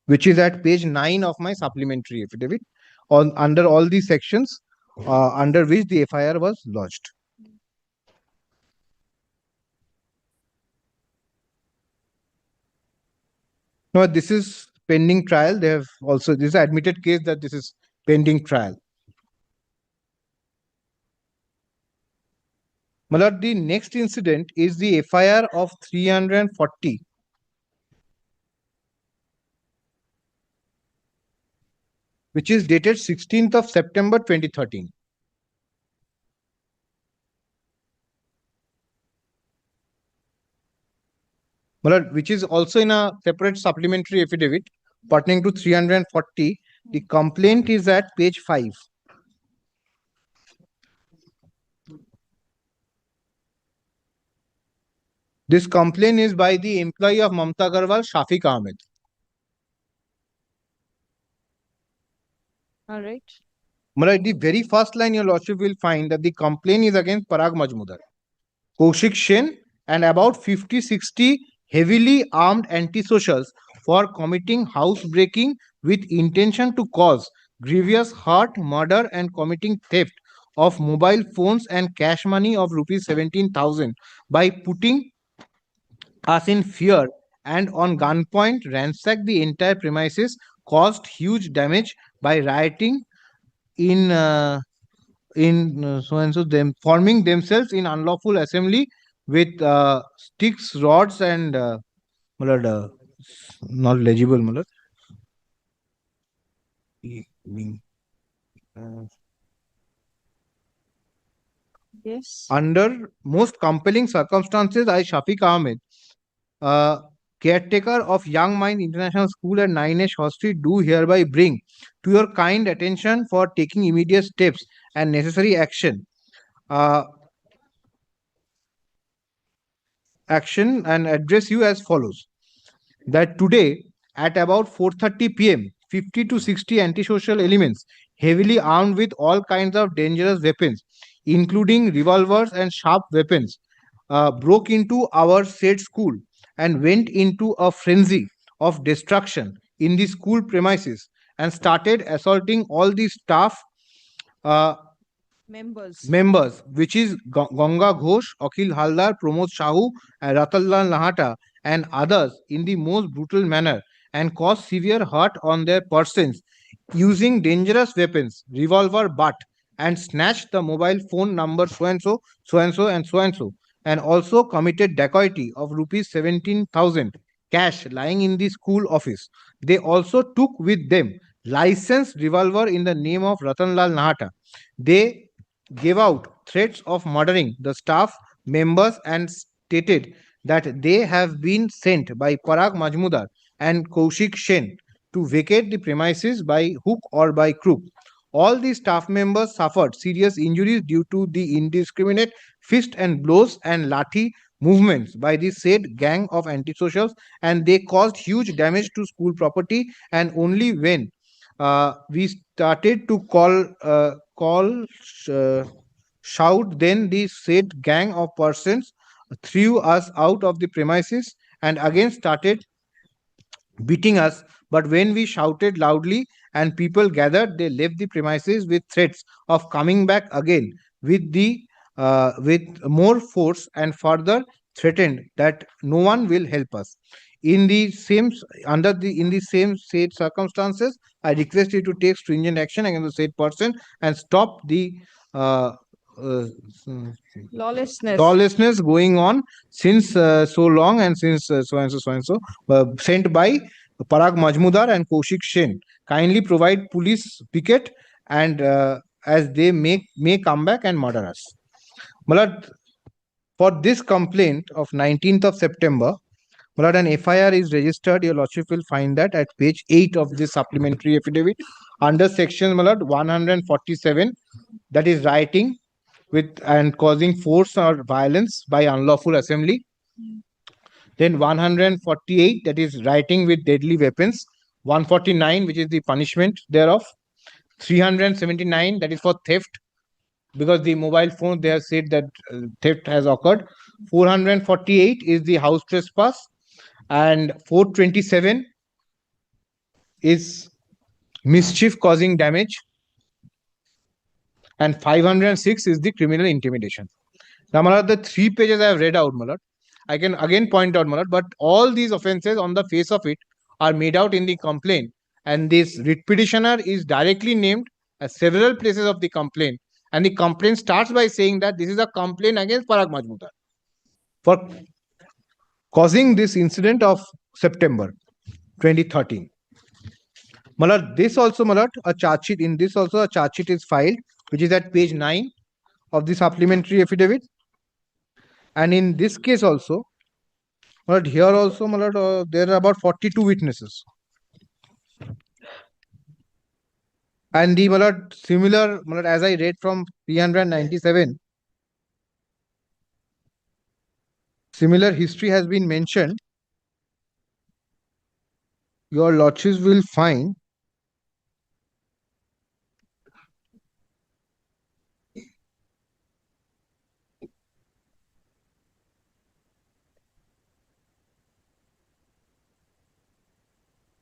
which is at page 9 of my supplementary affidavit on under all these sections under which the FIR was lodged. Now, this is pending trial. They have also, this is an admitted case that this is pending trial. My lord, the next incident is the FIR of 340, which is dated 16th of September 2013. My lord, which is also in a separate supplementary affidavit pertaining to 340. The complaint is at page 5. This complaint is by the employee of Mamta Agarwal, Shafiq Ahmed.
All right.
Malay, the very first line your lordship will find that the complaint is against Parag Majmudar, Kaushik Sen, and about 50-60 heavily armed antisocials for committing housebreaking with intention to cause grievous hurt, murder, and committing theft of mobile phones and cash money of rupees 17,000 by putting us in fear and on gunpoint ransacked the entire premises, caused huge damage by rioting in so and so, them forming themselves in unlawful assembly with sticks, rods, and malad, not legible, malad.
Yes.
Under most compelling circumstances, I, Shafiq Ahmed, caretaker of Young Mind International School at 9H Hostel, do hereby bring to your kind attention for taking immediate steps and necessary action. Action and address you as follows: that today at about 4:30 p.m., 50 to 60 antisocial elements, heavily armed with all kinds of dangerous weapons, including revolvers and sharp weapons, broke into our said school and went into a frenzy of destruction in the school premises and started assaulting all the staff uh, members, which is Ganga Ghosh, Akhil Haldar, Pramod Shahu, and Ratalal Nahata, and others in the most brutal manner, and caused severe hurt on their persons using dangerous weapons, revolver butt, and snatched the mobile phone number so and so, so and so, and so and so, and also committed dacoity of rupees 17,000 cash lying in the school office. They also took with them licensed revolver in the name of Ratanlal Nahata. They gave out threats of murdering the staff members and stated that they have been sent by Parag Majmudar and Kaushik Sen to vacate the premises by hook or by crook. All the staff members suffered serious injuries due to the indiscriminate fist and blows and lathi movements by the said gang of antisocials, and they caused huge damage to school property. And only when we started to shout, then the said gang of persons threw us out of the premises and again started beating us. But when we shouted loudly and people gathered, they left the premises with threats of coming back again with more force, and further threatened that no one will help us. In the same in the same said circumstances, I request you to take stringent action against the said person and stop the uh, uh, lawlessness going on since so long, and since so and so, so and so, sent by Parag Majmudar and Kaushik Sen. Kindly provide police picket and as they may come back and murder us. Malad, For this complaint of 19th of September, Malad, an FIR is registered. Your Lordship will find that at page 8 of this supplementary affidavit under section Malad 147, that is writing with and causing force or violence by unlawful assembly. Then 148, that is writing with deadly weapons. 149, which is the punishment thereof. 379, that is for theft, because the mobile phone they have said that theft has occurred. 448 is the house trespass, and 427 is mischief causing damage, and 506 is the criminal intimidation. Now, Malad, the 3 pages I have read out, Malad, I can again point out, Malad, but all these offences on the face of it are made out in the complaint, and this writ petitioner is directly named at several places of the complaint, and the complaint starts by saying that this is a complaint against Parag Majmudar for causing this incident of September 2013. Malad, this also, Malad, a charge sheet, in this also a charge sheet is filed, which is at page 9 of the supplementary affidavit. And in this case also, Malad, here also, Malad, there are about 42 witnesses. And the Malad, similar, Malad, as I read from 397, similar history has been mentioned. Your lordships will find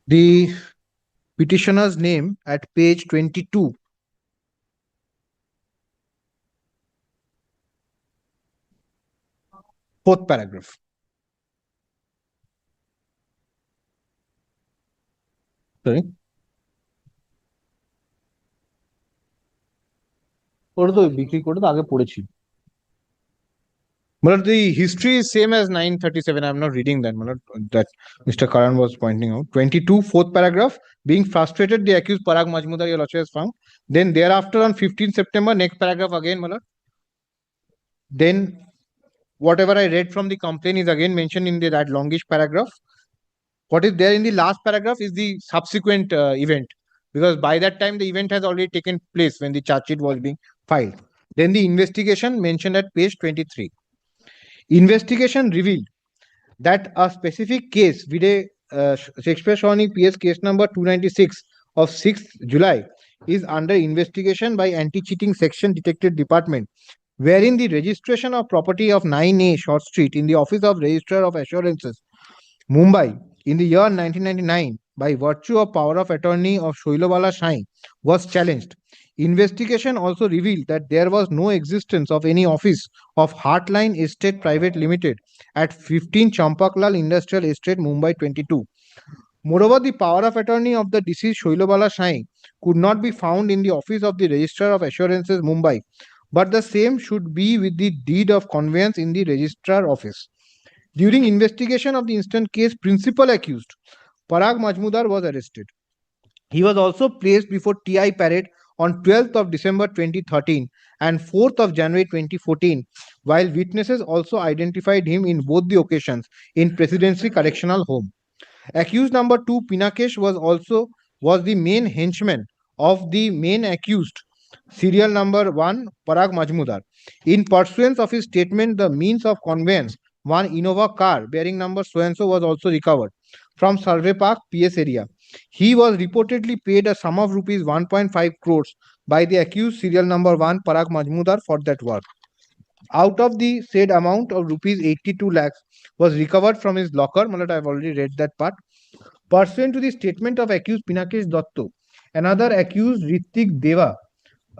the petitioner's name at page 22. Fourth paragraph. Sorry. ওটা তো বিক্রি করে তো আগে পড়েছি। Malad, the history is same as 937. I'm not reading that, Malad, that Mr. Karan was pointing out. 22, fourth paragraph. Being frustrated, the accused Parag Majmudar, your lordship, has found. Then thereafter, on 15th September, next paragraph again, Malad. Then whatever I read from the complaint is again mentioned in that longish paragraph. What is there in the last paragraph is the subsequent event, because by that time the event has already taken place when the charge sheet was being filed. Then the investigation mentioned at page 23. Investigation revealed that a specific case, Vide Shakespeare Shawnee PS case number 296 of 6th July, is under investigation by Anti-Cheating Section Detective Department, wherein the registration of property of 9A Short Street in the Office of Registrar of Assurances, Mumbai, in the year 1999, by virtue of power of attorney of Shoilobala Shai, was challenged. Investigation also revealed that there was no existence of any office of Heartline Estate Private Limited at 15 Champaklal Industrial Estate, Mumbai 22. Moreover, the power of attorney of the deceased Shoilobala Shai could not be found in the office of the Registrar of Assurances, Mumbai, but the same should be with the deed of conveyance in the registrar office. During investigation of the instant case, principal accused Parag Majmudar was arrested. He was also placed before TI parade on 12th of December 2013 and 4th of January 2014, while witnesses also identified him in both the occasions in Presidency Correctional Home. Accused number 2, Pinakesh, was the main henchman of the main accused, serial number 1, Parag Majmudar. In pursuance of his statement, the means of conveyance, one Innova car bearing number so-and-so, was also recovered from Survey Park, PS area. He was reportedly paid a sum of rupees 1.5 crores by the accused, serial number 1, Parag Majmudar, for that work. Out of the said amount of rupees 82 lakhs was recovered from his locker. Malad, I have already read that part. Pursuant to the statement of accused Pinakesh Dotto, another accused, Ritik Deva,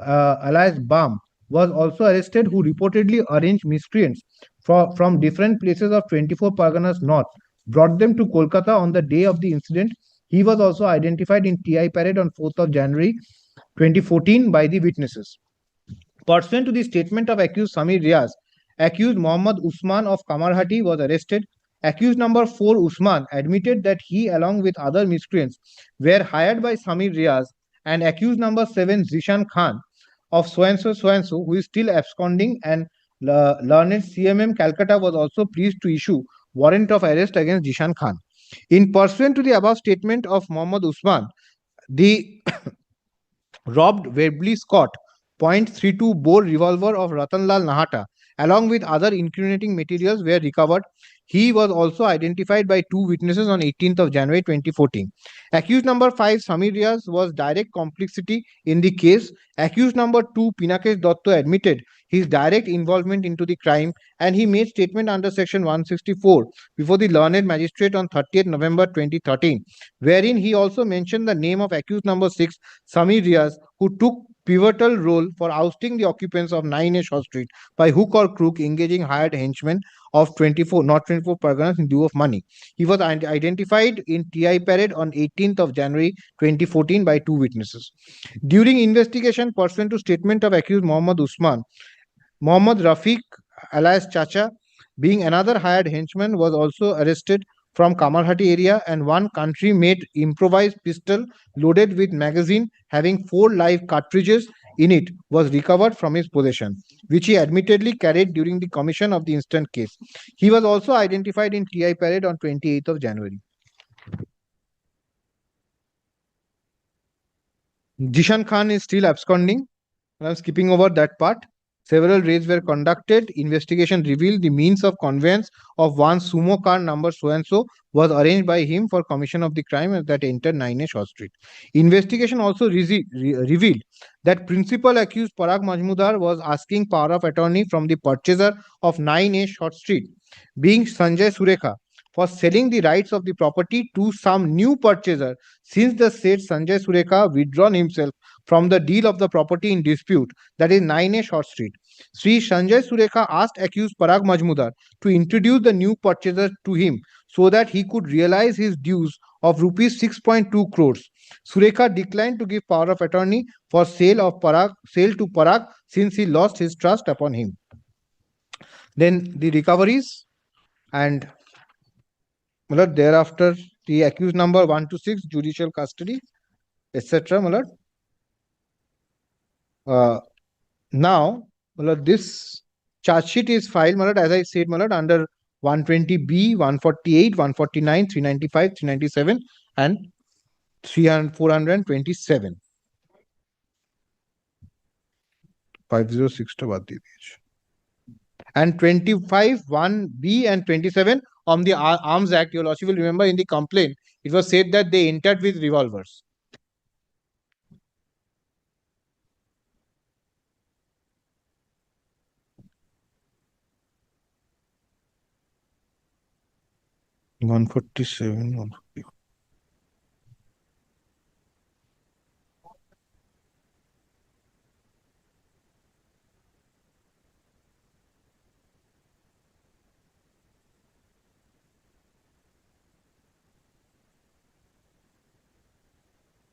alias Bam, was also arrested, who reportedly arranged miscreants from different places of 24 Parganas North, brought them to Kolkata on the day of the incident. He was also identified in TI parade on 4th of January 2014 by the witnesses. Pursuant to the statement of accused Samir Riaz, accused Mohammad Usman of Kamarhati was arrested. Accused number 4, Usman, admitted that he, along with other miscreants, were hired by Samir Riaz, and accused number 7, Zishan Khan, of so and so, who is still absconding and learned CMM Calcutta was also pleased to issue warrant of arrest against Jishan Khan. In pursuant to the above statement of Mohammad Usman, the robbed Webley Scott .32 bore revolver of Ratanlal Nahata, along with other incriminating materials, were recovered. He was also identified by two witnesses on 18th of January 2014. Accused number 5, Samir Riaz, was direct complicity in the case. Accused number 2, Pinakesh Dotto, admitted his direct involvement into the crime, and he made statement under section 164 before the learned magistrate on 30th November 2013, wherein he also mentioned the name of accused number 6, Samir Riaz, who took pivotal role for ousting the occupants of 9A Short Street by hook or crook, engaging hired henchmen of 24, not 24 Parganas in lieu of money. He was identified in TI parade on 18th of January 2014 by two witnesses. During investigation pursuant to statement of accused Mohammad Usman, Mohammad Rafiq alias Chacha, being another hired henchman, was also arrested from Kamalhati area, and one country-made improvised pistol loaded with magazine having 4 live cartridges in it was recovered from his possession, which he admittedly carried during the commission of the instant case. He was also identified in TI parade on 28th of January. Jishan Khan is still absconding. I'm skipping over that part. Several raids were conducted. Investigation revealed the means of conveyance of one sumo car number so and so was arranged by him for commission of the crime that entered 9A Short Street. Investigation also revealed that principal accused Parag Majmudar was asking power of attorney from the purchaser of 9A Short Street, being Sanjay Surekha, for selling the rights of the property to some new purchaser, since the said Sanjay Surekha withdrawn himself from the deal of the property in dispute, that is 9A Short Street. Sri Sanjay Surekha asked accused Parag Majmudar to introduce the new purchaser to him so that he could realize his dues of rupees 6.2 crores. Surekha declined to give power of attorney for sale to Parag, since he lost his trust upon him. Then the recoveries, and thereafter the accused number 1 to 6, judicial custody, etc. Now, this charge sheet is filed, as I said, under 120B, 148, 149, 395, 397, and 427. 506 to baad diye diye. And 25, 1B and 27 on the Arms Act. Your Lordship will remember in the complaint, it was said that they entered with revolvers. One 147, 140.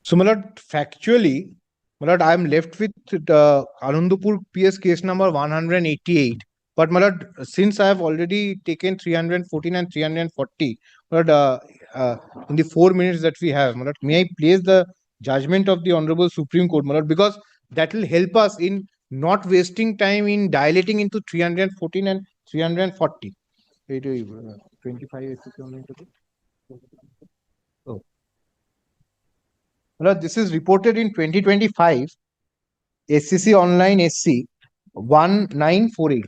So, factually, I am left with Anandapur PS case number 188. But since I have already taken 314 and 340, in the 4 minutes that we have, may I place the judgment of the Honorable Supreme Court, because that will help us in not wasting time in dilating into 314 and 340. 25. Oh. This is reported in 2025 SCC Online SC 1948.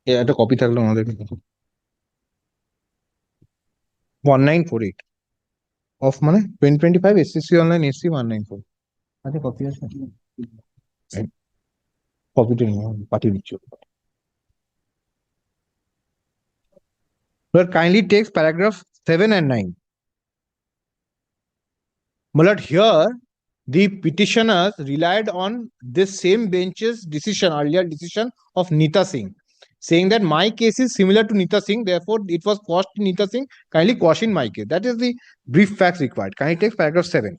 Yeah, it's a copy. 1948 of 2025 SCC Online SC 194. That's a copy. Copy party picture. Kindly takes paragraph 7 and 9. Here, the petitioners relied on this same bench's earlier decision of Nita Singh, saying that my case is similar to Nita Singh, therefore it was quashed in Nita Singh, kindly quash in my case. That is the brief facts required. Kindly take paragraph 7.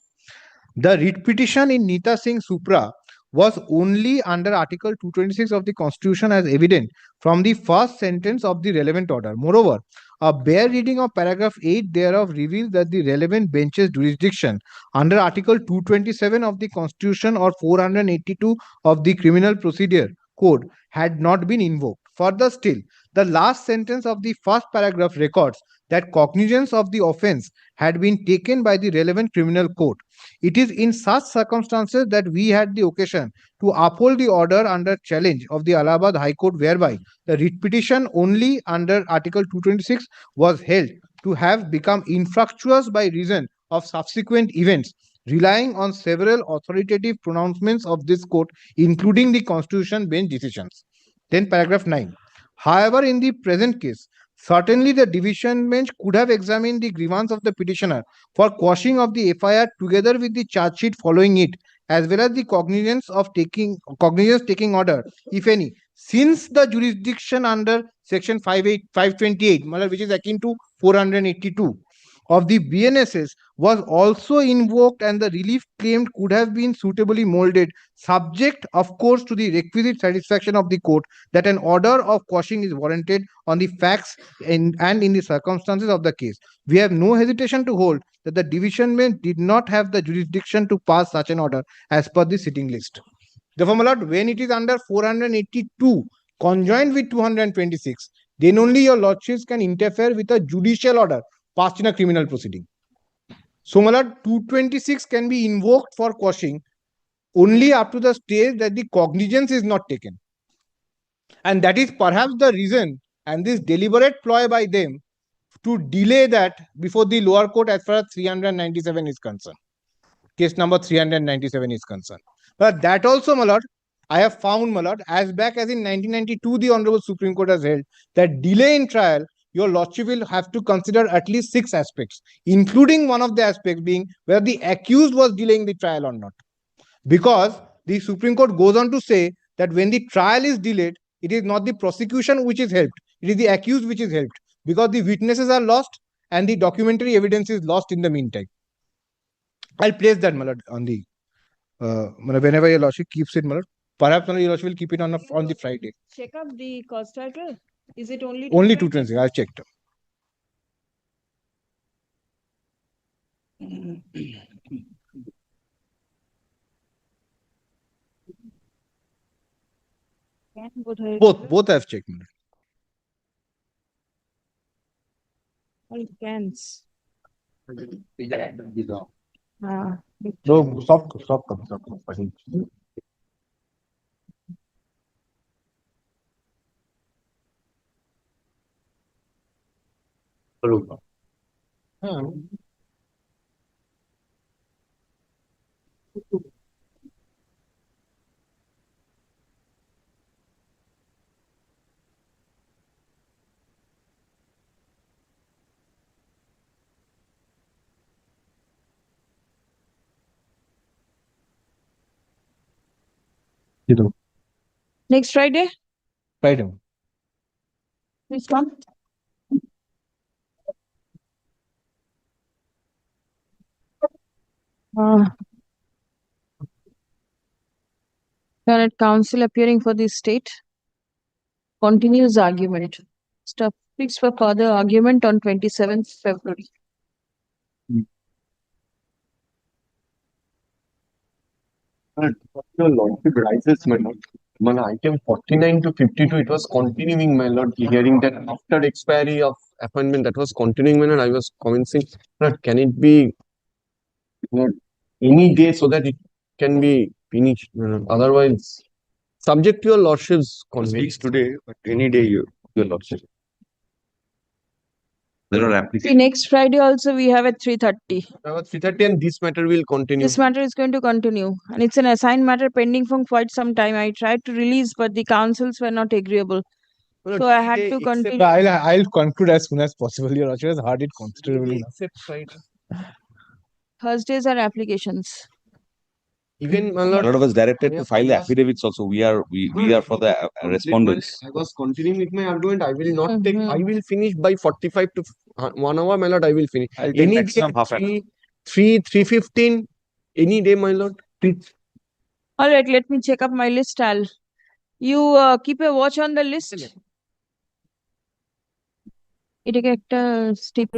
The writ petition in Nita Singh Supra was only under Article 226 of the Constitution as evident from the first sentence of the relevant order. Moreover, a bare reading of paragraph 8 thereof reveals that the relevant bench's jurisdiction under Article 227 of the Constitution or 482 of the Criminal Procedure Code had not been invoked. Further still, the last sentence of the first paragraph records that cognizance of the offense had been taken by the relevant criminal court. It is in such circumstances that we had the occasion to uphold the order under challenge of the Allahabad High Court, whereby the writ petition only under Article 226 was held to have become infructuous by reason of subsequent events, relying on several authoritative pronouncements of this court, including the Constitution bench decisions. Then, paragraph 9. However, in the present case, certainly the division bench could have examined the grievance of the petitioner for quashing of the FIR together with the charge sheet following it, as well as the cognizance taking order, if any, since the jurisdiction under section 528, which is akin to 482 of the BNSS was also invoked, and the relief claimed could have been suitably molded, subject, of course, to the requisite satisfaction of the court that an order of quashing is warranted on the facts and in the circumstances of the case. We have no hesitation to hold that the division bench did not have the jurisdiction to pass such an order as per the sitting list. Therefore, my lord, when it is under 482 conjoined with 226, then only your lordships can interfere with a judicial order passed in a criminal proceeding. So, my lord, 226 can be invoked for quashing only up to the stage that the cognizance is not taken. And that is perhaps the reason and this deliberate ploy by them to delay that before the lower court as far as 397 is concerned. Case number 397 is concerned. But that also, my lord, I have found, my lord, as back as in 1992, the Honorable Supreme Court has held that delay in trial, your lordship will have to consider at least 6 aspects, including one of the aspects being whether the accused was delaying the trial or not. Because the Supreme Court goes on to say that when the trial is delayed, it is not the prosecution which is helped, it is the accused which is helped, because the witnesses are lost and the documentary evidence is lost in the meantime. I'll place that, my lord, on the whenever your lordship keeps it, my lord. Perhaps your lordship will keep it on the Friday.
Check up the cause title. Is it only
220? I checked. Both I've checked.
All cans.
No, stop.
Next Friday?
Friday.
Which one? Senate Council appearing for the state continues argument. Stop fixed for further argument on 27th February.
Your lordship rises, my lord. Man, item 49 to 52, it was continuing, my lord. Hearing that after expiry of appointment, that was continuing, my lord. I was convincing, lord, can it be any day so that it can be finished? Otherwise, subject to your lordship's conveyance
today, but any day, your lordship. There are applications.
See, next Friday also we have at 3:30.
3:30, and this matter will continue.
This matter is going to continue, and it's an assigned matter pending for quite some time. I tried to release, but the councils were not agreeable. So I had to continue.
I'll conclude as soon as possible. Your lordship has heard it considerably.
Except Friday.
Thursdays are applications.
Even, my
A
lord,
lot of us directed to file the affidavits also. We are for the respondents.
I was continuing with my argument. I will not take.
Mhm.
I will finish by 45 to 1 hour, my lord. I will finish.
I'll take
Any day,
maximum half an hour.
3:15, any day, my lord. Please.
All right, let me check up my list. You keep a watch on the list. এটাকে একটা step